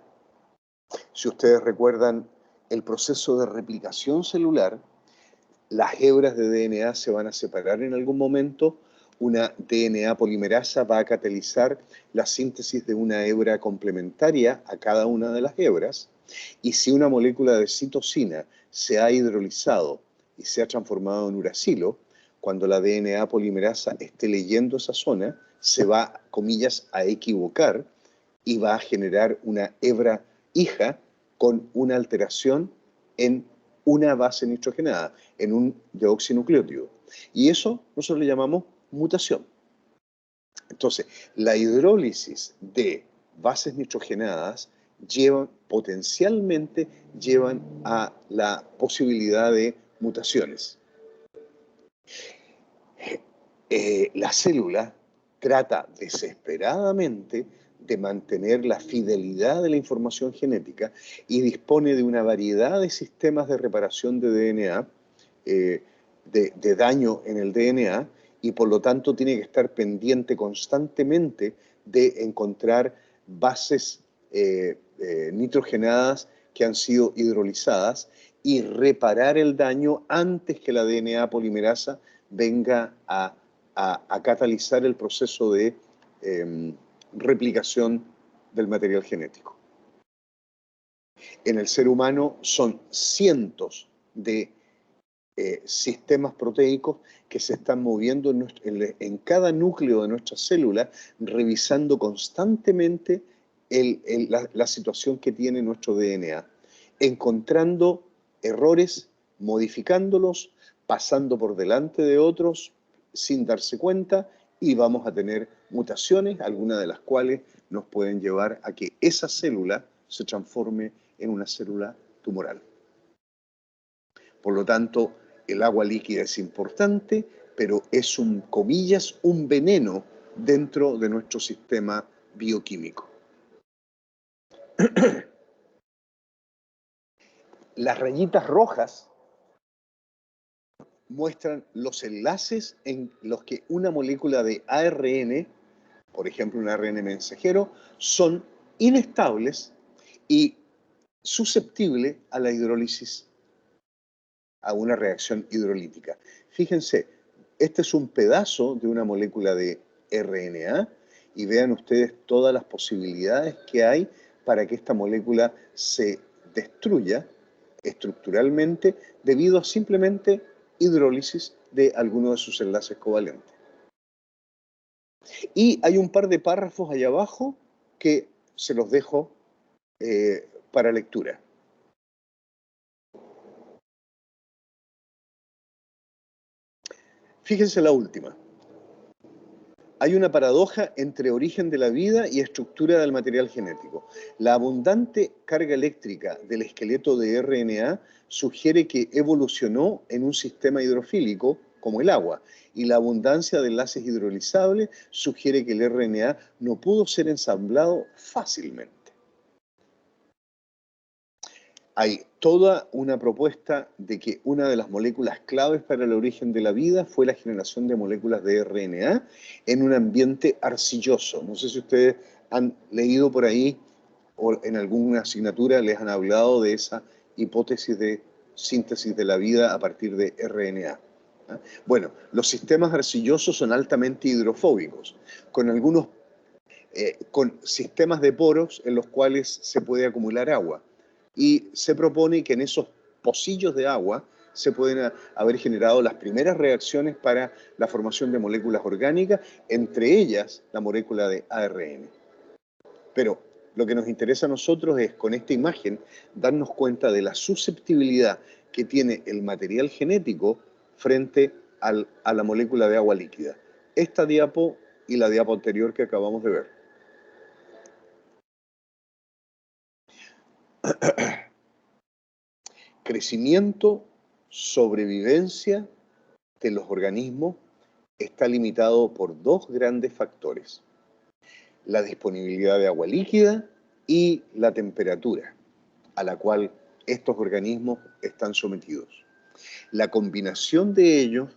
Si ustedes recuerdan el proceso de replicación celular, las hebras de DNA se van a separar en algún momento, una DNA polimerasa va a catalizar la síntesis de una hebra complementaria a cada una de las hebras, y si una molécula de citosina se ha hidrolizado y se ha transformado en uracilo, cuando la DNA polimerasa esté leyendo esa zona, se va, comillas, a equivocar y va a generar una hebra hija con una alteración en una base nitrogenada, en un deoxinucleótido. Y eso nosotros le llamamos mutación. Entonces, la hidrólisis de bases nitrogenadas potencialmente llevan a la posibilidad de mutaciones. La célula trata desesperadamente de mantener la fidelidad de la información genética y dispone de una variedad de sistemas de reparación de DNA, de daño en el DNA, y por lo tanto tiene que estar pendiente constantemente de encontrar bases nitrogenadas que han sido hidrolizadas y reparar el daño antes que la DNA polimerasa venga a catalizar el proceso de replicación del material genético. En el ser humano son cientos de sistemas proteicos que se están moviendo en cada núcleo de nuestra célula, revisando constantemente la situación que tiene nuestro DNA, encontrando errores, modificándolos, pasando por delante de otros sin darse cuenta, y vamos a tener mutaciones, algunas de las cuales nos pueden llevar a que esa célula se transforme en una célula tumoral. Por lo tanto, el agua líquida es importante, pero es comillas, un veneno dentro de nuestro sistema bioquímico. Las rayitas rojas muestran los enlaces en los que una molécula de ARN, por ejemplo un ARN mensajero, son inestables y susceptibles a la hidrólisis, a una reacción hidrolítica. Fíjense, este es un pedazo de una molécula de RNA y vean ustedes todas las posibilidades que hay para que esta molécula se destruya estructuralmente debido a simplemente hidrólisis de alguno de sus enlaces covalentes. Y hay un par de párrafos allá abajo que se los dejo para lectura. Fíjense la última. Hay una paradoja entre origen de la vida y estructura del material genético. La abundante carga eléctrica del esqueleto de RNA sugiere que evolucionó en un sistema hidrofílico como el agua, y la abundancia de enlaces hidrolizables sugiere que el RNA no pudo ser ensamblado fácilmente. Hay toda una propuesta de que una de las moléculas claves para el origen de la vida fue la generación de moléculas de RNA en un ambiente arcilloso. No sé si ustedes han leído por ahí o en alguna asignatura les han hablado de esa hipótesis de síntesis de la vida a partir de RNA. ¿Ah? Bueno, los sistemas arcillosos son altamente hidrofóbicos, con sistemas de poros en los cuales se puede acumular agua. Y se propone que en esos pocillos de agua se pueden haber generado las primeras reacciones para la formación de moléculas orgánicas, entre ellas la molécula de ARN. Pero lo que nos interesa a nosotros es, con esta imagen, darnos cuenta de la susceptibilidad que tiene el material genético frente a la molécula de agua líquida. Esta diapo y la diapo anterior que acabamos de ver. Crecimiento, sobrevivencia de los organismos está limitado por dos grandes factores: la disponibilidad de agua líquida y la temperatura a la cual estos organismos están sometidos. La combinación de ellos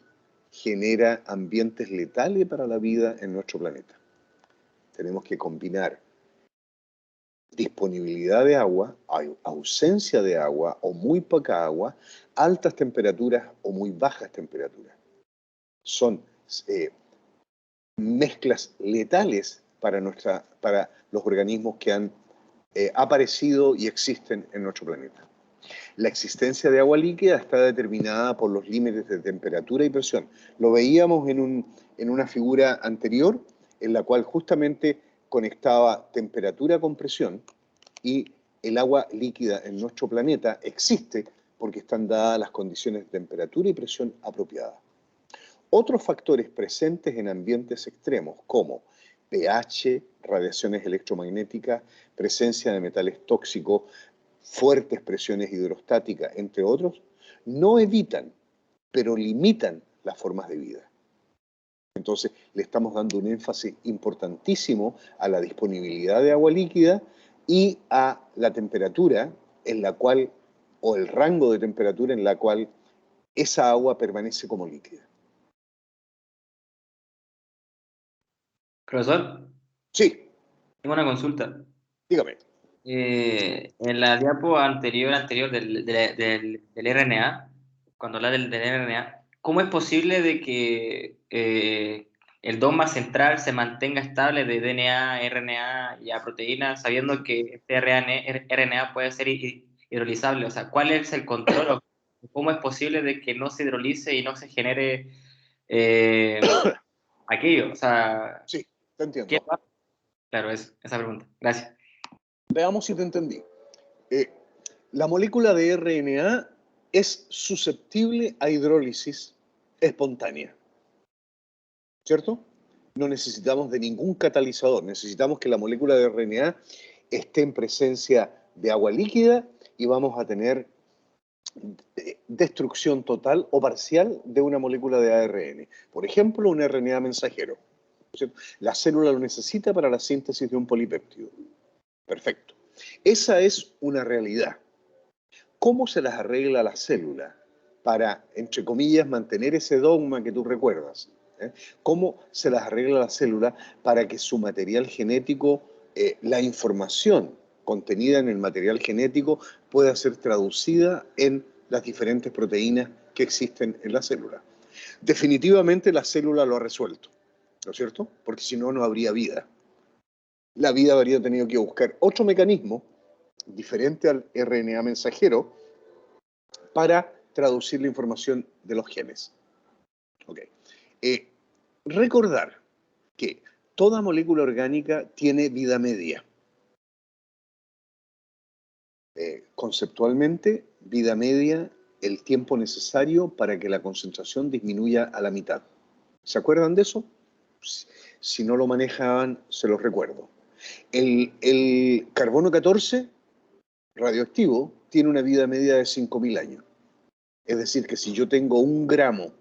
genera ambientes letales para la vida en nuestro planeta. Tenemos que combinar disponibilidad de agua, ausencia de agua o muy poca agua, altas temperaturas o muy bajas temperaturas. Son mezclas letales para los organismos que han aparecido y existen en nuestro planeta. La existencia de agua líquida está determinada por los límites de temperatura y presión. Lo veíamos en una figura anterior, en la cual justamente conectaba temperatura con presión, y el agua líquida en nuestro planeta existe porque están dadas las condiciones de temperatura y presión apropiadas. Otros factores presentes en ambientes extremos, como pH, radiaciones electromagnéticas, presencia de metales tóxicos, fuertes presiones hidrostáticas, entre otros, no evitan, pero limitan las formas de vida. Entonces, le estamos dando un énfasis importantísimo a la disponibilidad de agua líquida y a la temperatura en la cual, o el rango de temperatura en la cual esa agua permanece como líquida. Profesor, Sí, tengo una consulta. dígame. En la diapo anterior del RNA, cuando habla del RNA, ¿cómo es posible de que el dogma central se mantenga estable de DNA, RNA y a proteínas, sabiendo que este RNA puede ser hidrolizable? O sea, ¿cuál es el control? ¿Cómo es posible de que no se hidrolice y no se genere aquello? O sea, Sí, te ¿qué entiendo. pasa? Claro, esa pregunta. Gracias. Veamos si te entendí. La molécula de RNA es susceptible a hidrólisis espontánea, ¿cierto? No necesitamos de ningún catalizador, necesitamos que la molécula de RNA esté en presencia de agua líquida y vamos a tener destrucción total o parcial de una molécula de ARN. Por ejemplo, un RNA mensajero, ¿cierto? La célula lo necesita para la síntesis de un polipéptido. Perfecto. Esa es una realidad. ¿Cómo se las arregla la célula para, entre comillas, mantener ese dogma que tú recuerdas? ¿Cómo se las arregla la célula para que su material genético, la información contenida en el material genético, pueda ser traducida en las diferentes proteínas que existen en la célula? Definitivamente la célula lo ha resuelto, ¿no es cierto? Porque si no, no habría vida. La vida habría tenido que buscar otro mecanismo diferente al RNA mensajero para traducir la información de los genes. Okay. Recordar que toda molécula orgánica tiene vida media. Conceptualmente, vida media, el tiempo necesario para que la concentración disminuya a la mitad. ¿Se acuerdan de eso? Si no lo manejaban, se los recuerdo. El carbono 14 radioactivo tiene una vida media de 5.000 años. Es decir, que si yo tengo 1 gramo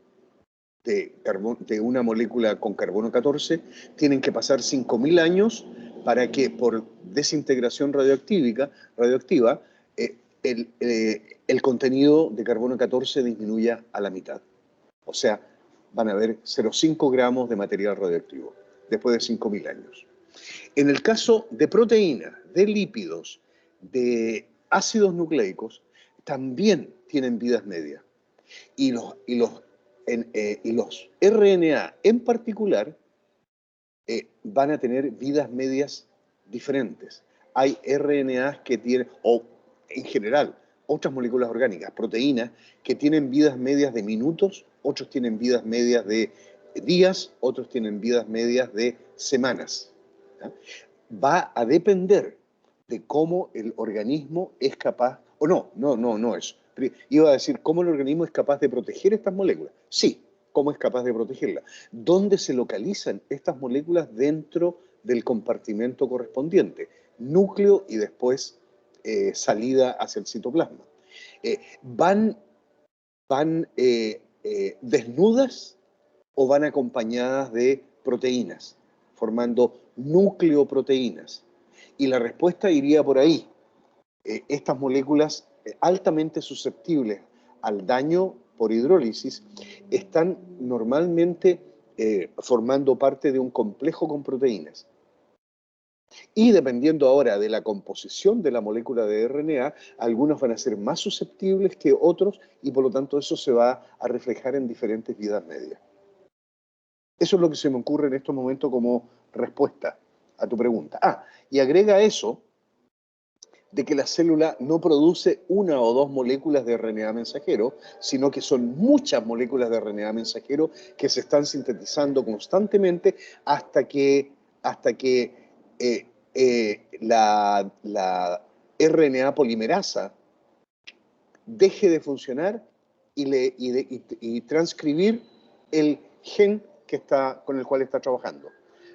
de una molécula con carbono 14, tienen que pasar 5.000 años para que por desintegración radioactiva el contenido de carbono 14 disminuya a la mitad. O sea, van a haber 0,5 gramos de material radioactivo después de 5.000 años. En el caso de proteínas, de lípidos, de ácidos nucleicos, también tienen vidas medias. Y los RNA en particular van a tener vidas medias diferentes. Hay RNAs que tienen, o en general, otras moléculas orgánicas, proteínas, que tienen vidas medias de minutos, otros tienen vidas medias de días, otros tienen vidas medias de semanas. ¿Ya? Va a depender de cómo el organismo es capaz, o no eso. Iba a decir cómo el organismo es capaz de proteger estas moléculas. Sí, cómo es capaz de protegerlas. ¿Dónde se localizan estas moléculas dentro del compartimento correspondiente? Núcleo y después salida hacia el citoplasma. ¿Van desnudas o van acompañadas de proteínas, formando nucleoproteínas? Y la respuesta iría por ahí. Estas moléculas altamente susceptibles al daño por hidrólisis están normalmente formando parte de un complejo con proteínas. Y dependiendo ahora de la composición de la molécula de RNA, algunos van a ser más susceptibles que otros y por lo tanto eso se va a reflejar en diferentes vidas medias. Eso es lo que se me ocurre en estos momentos como respuesta a tu pregunta. Y agrega eso de que la célula no produce una o dos moléculas de RNA mensajero, sino que son muchas moléculas de RNA mensajero que se están sintetizando constantemente hasta que la RNA polimerasa deje de funcionar y transcribir el gen con el cual está trabajando.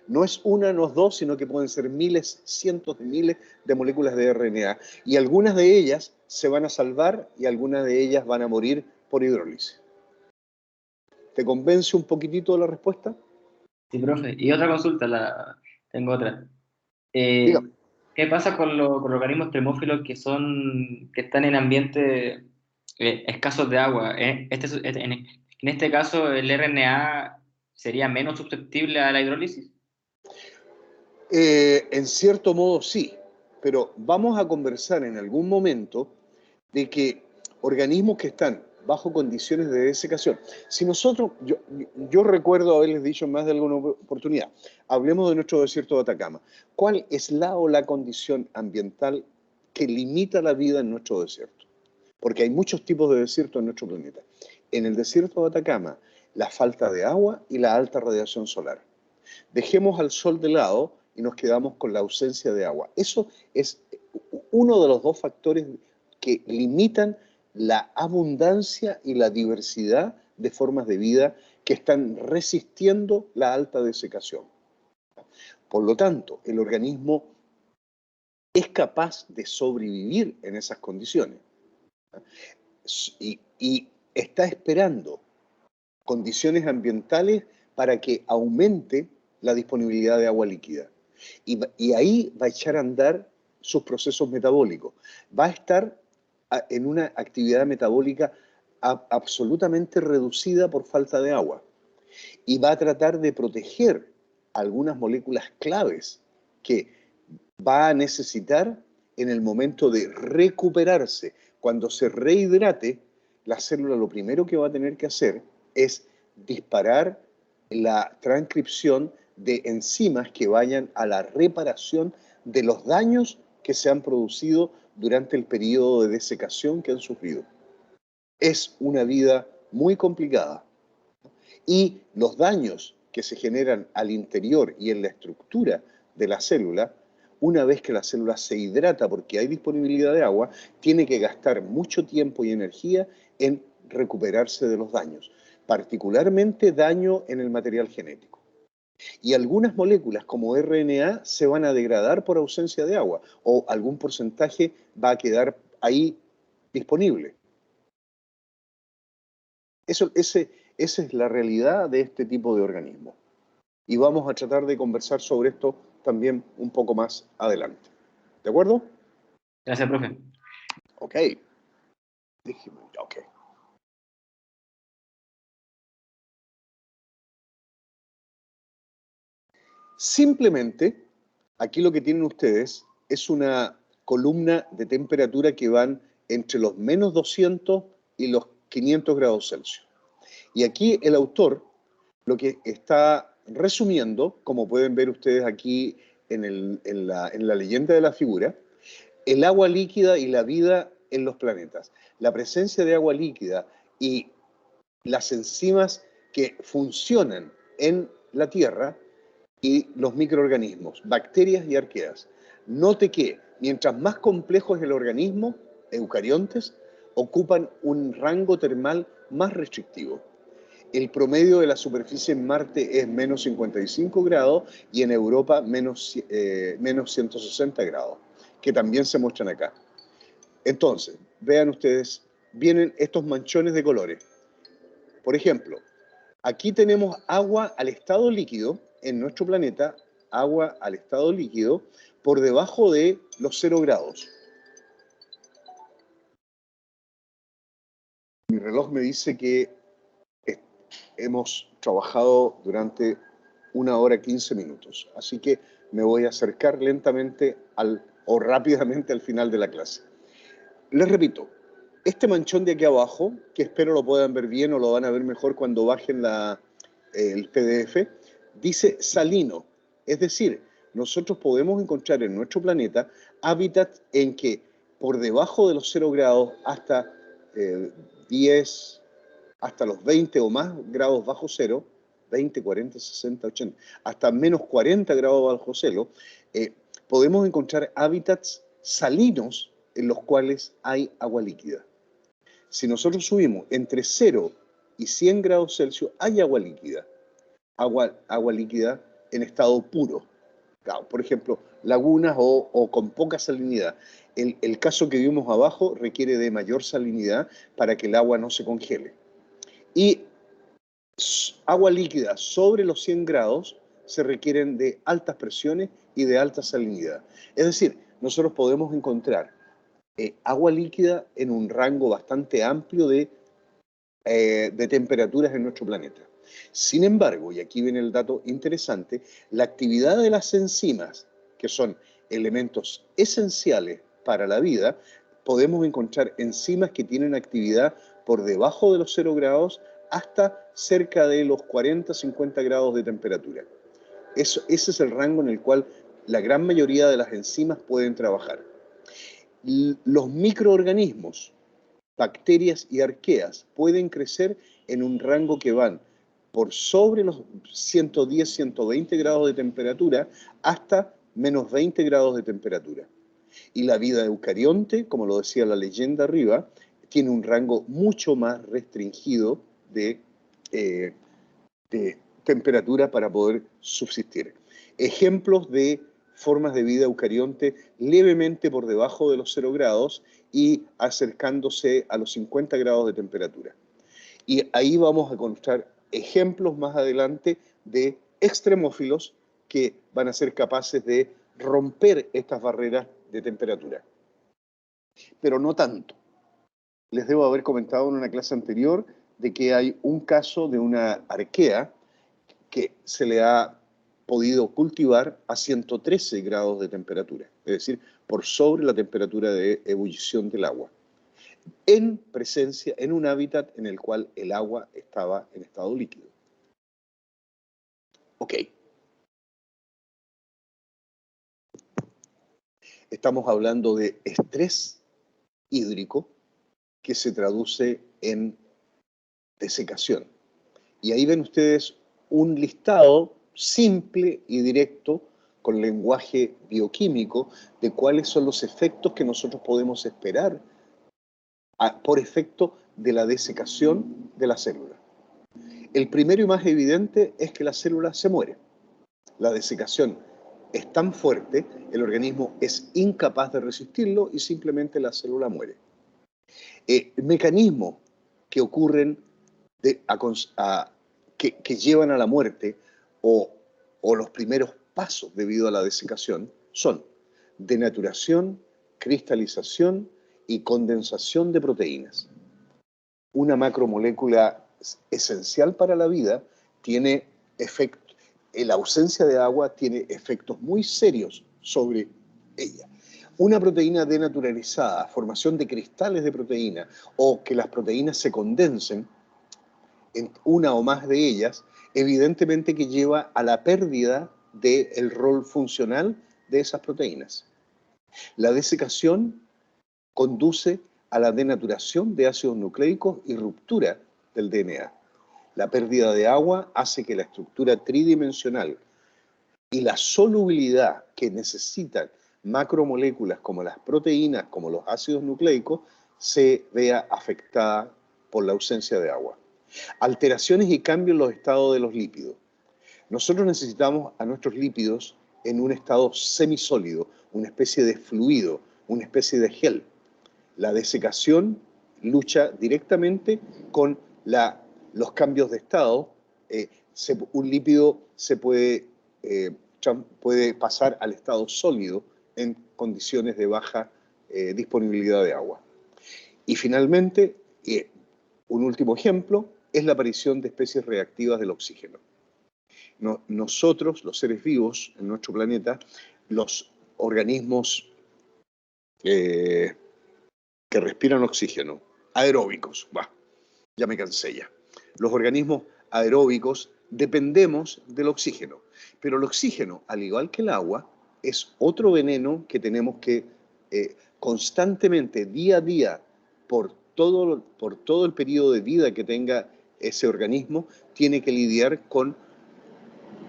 No es una, no es dos, sino que pueden ser miles, cientos de miles de moléculas de RNA. Y algunas de ellas se van a salvar y algunas de ellas van a morir por hidrólisis. ¿Te convence un poquitito la respuesta? Sí, profe. Y otra consulta, tengo otra. Dígame. ¿Qué pasa con los organismos termófilos que están en ambientes escasos de agua? En este caso, ¿el RNA sería menos susceptible a la hidrólisis? En cierto modo sí, pero vamos a conversar en algún momento de que organismos que están bajo condiciones de desecación, si nosotros, yo recuerdo haberles dicho en más de alguna oportunidad, hablemos de nuestro desierto de Atacama, ¿cuál es la o la condición ambiental que limita la vida en nuestro desierto? Porque hay muchos tipos de desierto en nuestro planeta. En el desierto de Atacama, la falta de agua y la alta radiación solar. Dejemos al sol de lado y nos quedamos con la ausencia de agua. Eso es uno de los dos factores que limitan la abundancia y la diversidad de formas de vida que están resistiendo la alta desecación. Por lo tanto, el organismo es capaz de sobrevivir en esas condiciones y está esperando condiciones ambientales para que aumente la disponibilidad de agua líquida. Y ahí va a echar a andar sus procesos metabólicos. Va a estar en una actividad metabólica absolutamente reducida por falta de agua. Y va a tratar de proteger algunas moléculas claves que va a necesitar en el momento de recuperarse. Cuando se rehidrate, la célula lo primero que va a tener que hacer es disparar la transcripción de enzimas que vayan a la reparación de los daños que se han producido durante el periodo de desecación que han sufrido. Es una vida muy complicada y los daños que se generan al interior y en la estructura de la célula, una vez que la célula se hidrata porque hay disponibilidad de agua, tiene que gastar mucho tiempo y energía en recuperarse de los daños, particularmente daño en el material genético. Y algunas moléculas como RNA se van a degradar por ausencia de agua o algún porcentaje va a quedar ahí disponible. Esa es la realidad de este tipo de organismos. Y vamos a tratar de conversar sobre esto también un poco más adelante. ¿De acuerdo? Gracias, profe. Ok. Ok. Simplemente Aquí lo que tienen ustedes es una columna de temperatura que van entre los menos 200 y los 500 grados Celsius. Y aquí el autor lo que está resumiendo, como pueden ver ustedes aquí en la leyenda de la figura, el agua líquida y la vida en los planetas. La presencia de agua líquida y las enzimas que funcionan en la Tierra y los microorganismos, bacterias y arqueas. Note que mientras más complejo es el organismo, eucariontes ocupan un rango termal más restrictivo. El promedio de la superficie en Marte es menos 55 grados y en Europa menos 160 grados, que también se muestran acá. Entonces, vean ustedes, vienen estos manchones de colores. Por ejemplo, aquí tenemos agua al estado líquido en nuestro planeta, agua al estado líquido por debajo de los 0 grados. Mi reloj me dice que hemos trabajado durante 1 hora 15 minutos, así que me voy a acercar lentamente o rápidamente al final de la clase. Les repito, este manchón de aquí abajo, que espero lo puedan ver bien o lo van a ver mejor cuando bajen el PDF, dice salino. Es decir, nosotros podemos encontrar en nuestro planeta hábitats en que por debajo de los 0 grados hasta 10, hasta los 20 o más grados bajo cero, 20, 40, 60, 80, hasta menos 40 grados bajo cero, podemos encontrar hábitats salinos en los cuales hay agua líquida. Si nosotros subimos entre 0 y 100 grados Celsius, hay agua líquida. Agua líquida en estado puro. Por ejemplo, lagunas o con poca salinidad. El caso que vimos abajo requiere de mayor salinidad para que el agua no se congele. Y agua líquida sobre los 100 grados se requieren de altas presiones y de alta salinidad. Es decir, nosotros podemos encontrar agua líquida en un rango bastante amplio de temperaturas en nuestro planeta. Sin embargo, y aquí viene el dato interesante, la actividad de las enzimas, que son elementos esenciales para la vida, podemos encontrar enzimas que tienen actividad por debajo de los 0 grados hasta cerca de los 40, 50 grados de temperatura. Ese es el rango en el cual la gran mayoría de las enzimas pueden trabajar. Los microorganismos, bacterias y arqueas, pueden crecer en un rango que van por sobre los 110, 120 grados de temperatura hasta menos 20 grados de temperatura. Y la vida eucarionte, como lo decía la leyenda arriba, tiene un rango mucho más restringido de temperatura para poder subsistir. Ejemplos de formas de vida eucarionte levemente por debajo de los 0 grados y acercándose a los 50 grados de temperatura. Y ahí vamos a encontrar ejemplos más adelante de extremófilos que van a ser capaces de romper estas barreras de temperatura. Pero no tanto. Les debo haber comentado en una clase anterior de que hay un caso de una arquea que se le ha podido cultivar a 113 grados de temperatura, es decir, por sobre la temperatura de ebullición del agua, en presencia, en un hábitat en el cual el agua estaba en estado líquido. Ok. Estamos hablando de estrés hídrico que se traduce en desecación. Y ahí ven ustedes un listado simple y directo con lenguaje bioquímico de cuáles son los efectos que nosotros podemos esperar por efecto de la desecación de la célula. El primero y más evidente es que la célula se muere. La desecación es tan fuerte, el organismo es incapaz de resistirlo y simplemente la célula muere. Mecanismos que ocurren que llevan a la muerte o los primeros pasos debido a la desecación son denaturación, cristalización y condensación de proteínas. Una macromolécula esencial para la vida tiene efectos, la ausencia de agua tiene efectos muy serios sobre ella. Una proteína denaturalizada, formación de cristales de proteína, o que las proteínas se condensen en una o más de ellas, evidentemente que lleva a la pérdida del rol funcional de esas proteínas. La desecación conduce a la denaturación de ácidos nucleicos y ruptura del DNA. La pérdida de agua hace que la estructura tridimensional y la solubilidad que necesitan macromoléculas como las proteínas, como los ácidos nucleicos, se vea afectada por la ausencia de agua. Alteraciones y cambios en los estados de los lípidos. Nosotros necesitamos a nuestros lípidos en un estado semisólido, una especie de fluido, una especie de gel. La desecación lucha directamente con los cambios de estado. Un lípido se puede pasar al estado sólido en condiciones de baja disponibilidad de agua. Y finalmente, un último ejemplo, es la aparición de especies reactivas del oxígeno. Nosotros, los seres vivos en nuestro planeta, los organismos que respiran oxígeno, aeróbicos, ya me cansé ya. Los organismos aeróbicos dependemos del oxígeno, pero el oxígeno, al igual que el agua, es otro veneno que tenemos que constantemente, día a día, por todo el periodo de vida que tenga ese organismo, tiene que lidiar con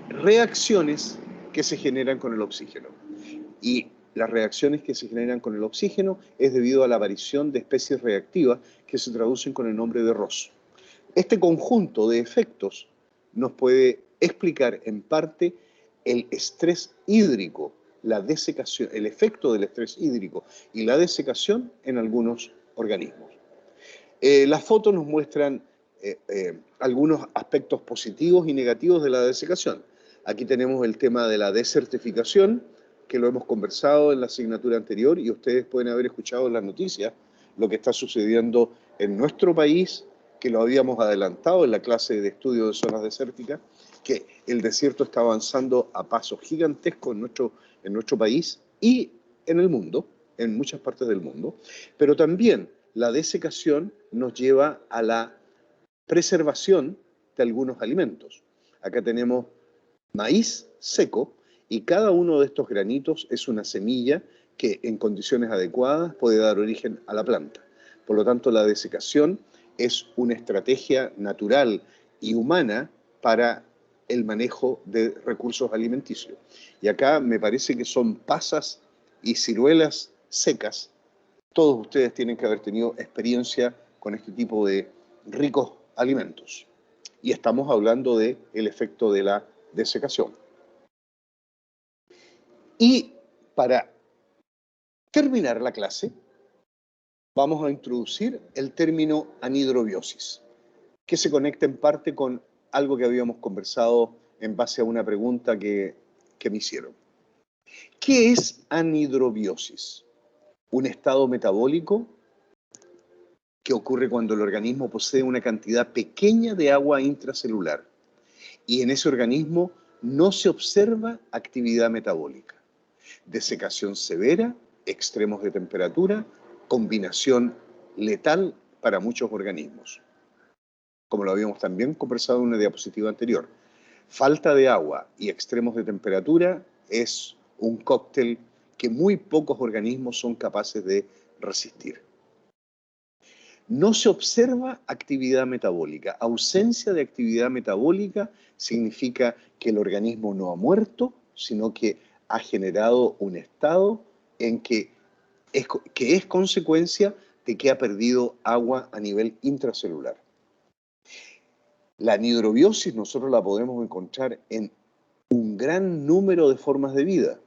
reacciones que se generan con el oxígeno. Y las reacciones que se generan con el oxígeno es debido a la aparición de especies reactivas que se traducen con el nombre de ROS. Este conjunto de efectos nos puede explicar en parte el estrés hídrico, la desecación, el efecto del estrés hídrico y la desecación en algunos organismos. Las fotos nos muestran algunos aspectos positivos y negativos de la desecación. Aquí tenemos el tema de la desertificación, que lo hemos conversado en la asignatura anterior y ustedes pueden haber escuchado en las noticias lo que está sucediendo en nuestro país, que lo habíamos adelantado en la clase de estudio de zonas desérticas, que el desierto está avanzando a pasos gigantescos en nuestro país y en el mundo, en muchas partes del mundo, pero también la desecación nos lleva a la preservación de algunos alimentos. Acá tenemos maíz seco y cada uno de estos granitos es una semilla que en condiciones adecuadas puede dar origen a la planta. Por lo tanto, la desecación es una estrategia natural y humana para el manejo de recursos alimenticios. Y acá me parece que son pasas y ciruelas secas. Todos ustedes tienen que haber tenido experiencia con este tipo de ricos alimentos. Y estamos hablando del efecto de la desecación. Y para terminar la clase, vamos a introducir el término anhidrobiosis, que se conecta en parte con algo que habíamos conversado en base a una pregunta que me hicieron. ¿Qué es anhidrobiosis? Un estado metabólico que ocurre cuando el organismo posee una cantidad pequeña de agua intracelular y en ese organismo no se observa actividad metabólica. Desecación severa, extremos de temperatura, combinación letal para muchos organismos. Como lo habíamos también conversado en una diapositiva anterior, falta de agua y extremos de temperatura es un cóctel que muy pocos organismos son capaces de resistir. No se observa actividad metabólica. Ausencia de actividad metabólica significa que el organismo no ha muerto, sino que ha generado un estado en que es consecuencia de que ha perdido agua a nivel intracelular. La anhidrobiosis nosotros la podemos encontrar en un gran número de formas de vida.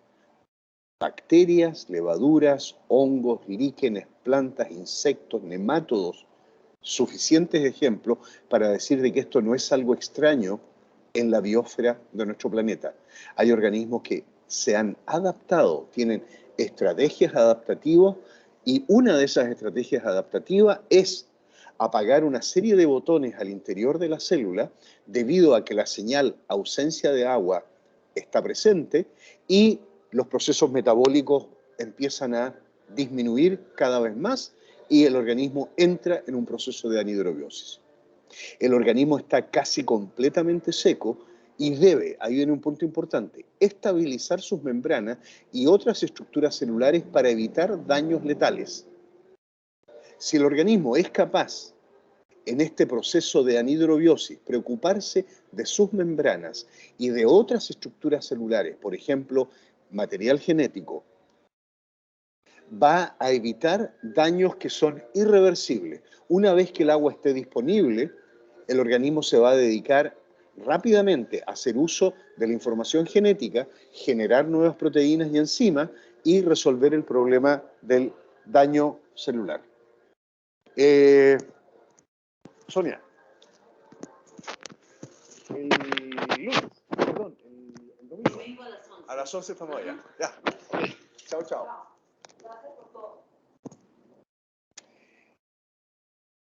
Bacterias, levaduras, hongos, líquenes, plantas, insectos, nemátodos. Suficientes ejemplos para decir de que esto no es algo extraño en la biosfera de nuestro planeta. Hay organismos que se han adaptado, tienen estrategias adaptativas y una de esas estrategias adaptativas es apagar una serie de botones al interior de la célula debido a que la señal ausencia de agua está presente y los procesos metabólicos empiezan a disminuir cada vez más y el organismo entra en un proceso de anhidrobiosis. El organismo está casi completamente seco y debe, ahí viene un punto importante, estabilizar sus membranas y otras estructuras celulares para evitar daños letales. Si el organismo es capaz, en este proceso de anhidrobiosis, preocuparse de sus membranas y de otras estructuras celulares, por ejemplo, material genético, va a evitar daños que son irreversibles. Una vez que el agua esté disponible, el organismo se va a dedicar rápidamente a hacer uso de la información genética, generar nuevas proteínas y enzimas y resolver el problema del daño celular. Sonia, el lunes, perdón, el domingo. A las 11 estamos allá. Ya. Chao, chao.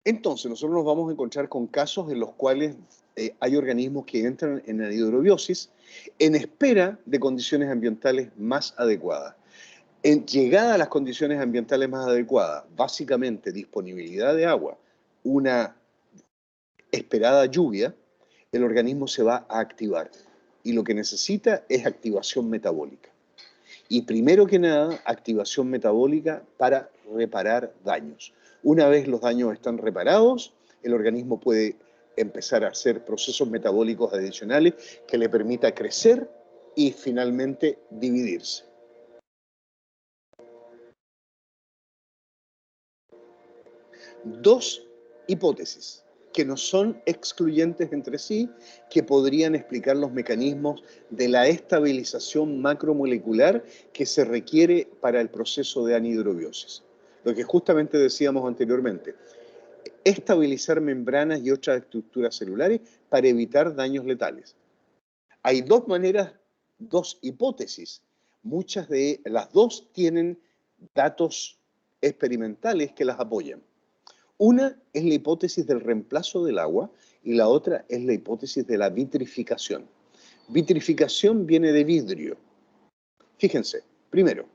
Entonces, nosotros nos vamos a encontrar con casos en los cuales hay organismos que entran en anhidrobiosis en espera de condiciones ambientales más adecuadas. En llegada a las condiciones ambientales más adecuadas, básicamente disponibilidad de agua, una esperada lluvia, el organismo se va a activar y lo que necesita es activación metabólica. Y primero que nada, activación metabólica para reparar daños. Una vez los daños están reparados, el organismo puede empezar a hacer procesos metabólicos adicionales que le permita crecer y finalmente dividirse. Dos hipótesis que no son excluyentes entre sí, que podrían explicar los mecanismos de la estabilización macromolecular que se requiere para el proceso de anhidrobiosis. Lo que justamente decíamos anteriormente, estabilizar membranas y otras estructuras celulares para evitar daños letales. Hay dos maneras, dos hipótesis. Muchas de las dos tienen datos experimentales que las apoyan. Una es la hipótesis del reemplazo del agua y la otra es la hipótesis de la vitrificación. Vitrificación viene de vidrio. Fíjense, primero,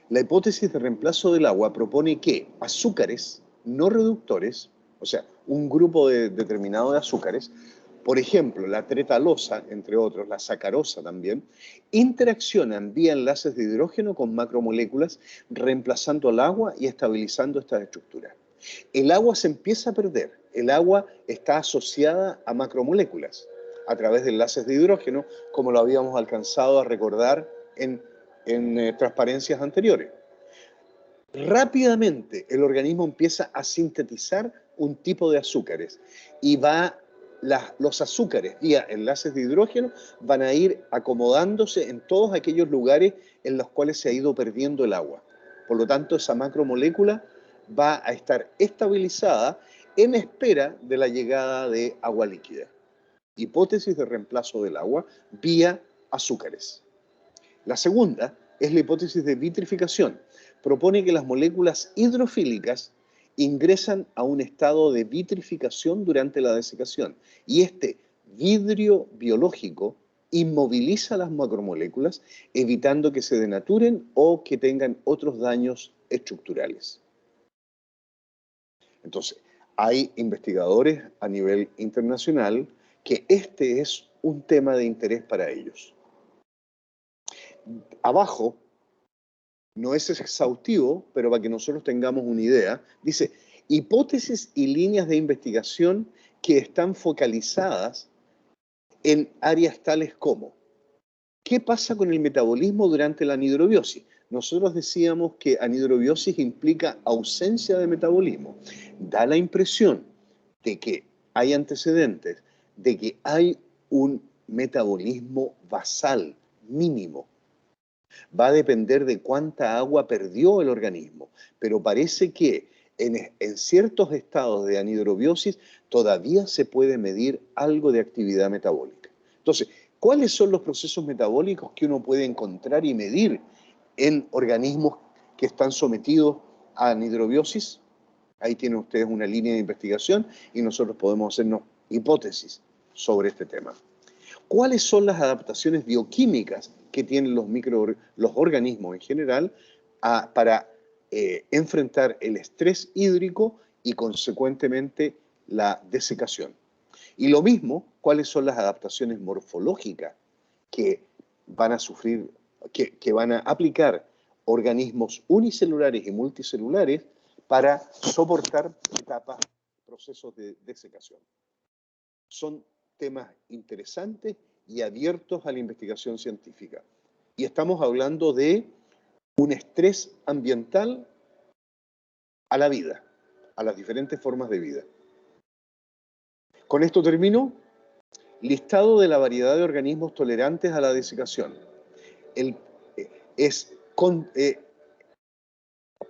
la hipótesis de reemplazo del agua propone que azúcares no reductores, o sea, un grupo determinado de azúcares, por ejemplo, la tretalosa, entre otros, la sacarosa también, interaccionan vía enlaces de hidrógeno con macromoléculas, reemplazando al agua y estabilizando estas estructuras. El agua se empieza a perder. El agua está asociada a macromoléculas a través de enlaces de hidrógeno, como lo habíamos alcanzado a recordar en transparencias anteriores. Rápidamente el organismo empieza a sintetizar un tipo de azúcares y los azúcares vía enlaces de hidrógeno van a ir acomodándose en todos aquellos lugares en los cuales se ha ido perdiendo el agua. Por lo tanto, esa macromolécula va a estar estabilizada en espera de la llegada de agua líquida. Hipótesis de reemplazo del agua vía azúcares. La segunda es la hipótesis de vitrificación. Propone que las moléculas hidrofílicas ingresan a un estado de vitrificación durante la desecación y este vidrio biológico inmoviliza las macromoléculas, evitando que se denaturen o que tengan otros daños estructurales. Entonces, hay investigadores a nivel internacional que este es un tema de interés para ellos. Abajo, no es exhaustivo, pero para que nosotros tengamos una idea, dice, hipótesis y líneas de investigación que están focalizadas en áreas tales como, ¿qué pasa con el metabolismo durante la anhidrobiosis? Nosotros decíamos que anhidrobiosis implica ausencia de metabolismo. Da la impresión de que hay antecedentes, de que hay un metabolismo basal, mínimo. Va a depender de cuánta agua perdió el organismo, pero parece que en ciertos estados de anhidrobiosis todavía se puede medir algo de actividad metabólica. Entonces, ¿cuáles son los procesos metabólicos que uno puede encontrar y medir en organismos que están sometidos a anhidrobiosis? Ahí tienen ustedes una línea de investigación y nosotros podemos hacernos hipótesis sobre este tema. ¿Cuáles son las adaptaciones bioquímicas que tienen los organismos en general para enfrentar el estrés hídrico y consecuentemente la desecación? Y lo mismo, ¿cuáles son las adaptaciones morfológicas que van a sufrir, que van a aplicar organismos unicelulares y multicelulares para soportar procesos de desecación? Son temas interesantes y abiertos a la investigación científica. Y estamos hablando de un estrés ambiental a la vida, a las diferentes formas de vida. Con esto termino. Listado de la variedad de organismos tolerantes a la desecación.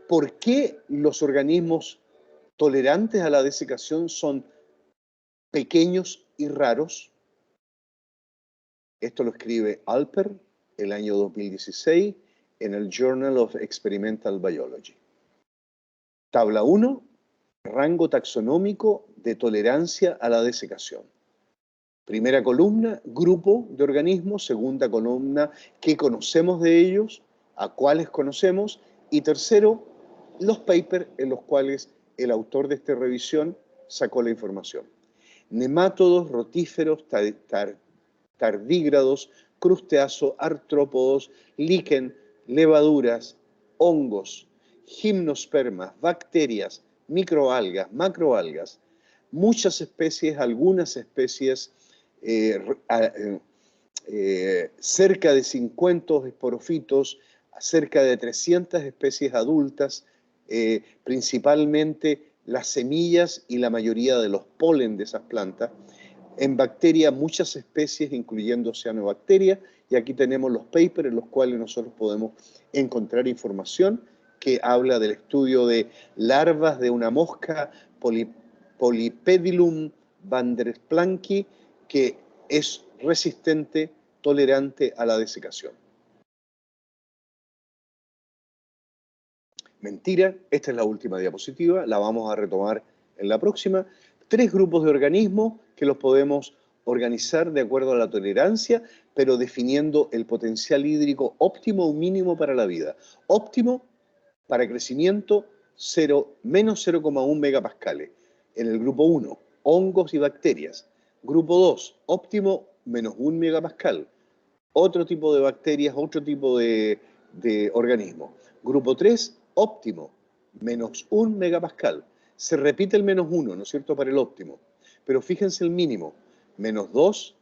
¿Por qué los organismos tolerantes a la desecación son pequeños y raros? Esto lo escribe Alper el año 2016 en el Journal of Experimental Biology. Tabla 1, rango taxonómico de tolerancia a la desecación. Primera columna, grupo de organismos. Segunda columna, qué conocemos de ellos, a cuáles conocemos. Y tercero, los papers en los cuales el autor de esta revisión sacó la información. Nemátodos, rotíferos, tardígrados, crustáceos, artrópodos, líquen, levaduras, hongos, gimnospermas, bacterias, microalgas, macroalgas, muchas especies, algunas especies, cerca de 50 esporofitos, cerca de 300 especies adultas, principalmente las semillas y la mayoría de los polen de esas plantas. En bacteria, muchas especies, incluyendo cianobacterias, y aquí tenemos los papers en los cuales nosotros podemos encontrar información que habla del estudio de larvas de una mosca, Polypedilum vanderplanki, que es resistente, tolerante a la desecación. Mentira, esta es la última diapositiva, la vamos a retomar en la próxima. 3 grupos de organismos que los podemos organizar de acuerdo a la tolerancia, pero definiendo el potencial hídrico óptimo o mínimo para la vida. Óptimo para crecimiento, menos 0,1 megapascales. En el grupo 1, hongos y bacterias. Grupo 2, óptimo, menos 1 megapascal. Otro tipo de bacterias, otro tipo de organismos. Grupo 3, óptimo, menos 1 megapascal. Se repite el menos 1, ¿no es cierto?, para el óptimo. Pero fíjense el mínimo, menos 2,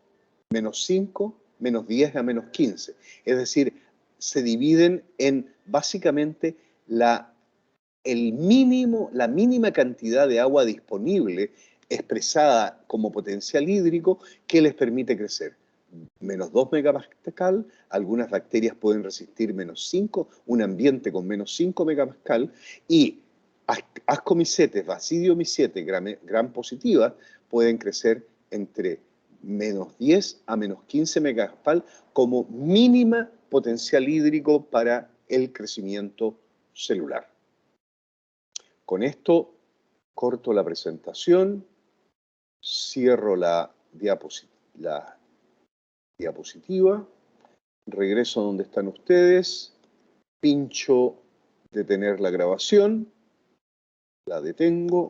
menos 5, menos 10 a menos 15. Es decir, se dividen en básicamente la mínima cantidad de agua disponible expresada como potencial hídrico que les permite crecer. Menos 2 megapascal, algunas bacterias pueden resistir menos 5, un ambiente con menos 5 megapascal, y ascomycetes, basidiomycetes, gram positivas, pueden crecer entre menos 10 a menos 15 megapascal como mínima potencial hídrico para el crecimiento celular. Con esto corto la presentación, cierro la diapositiva, regreso a donde están ustedes, pincho detener la grabación, la detengo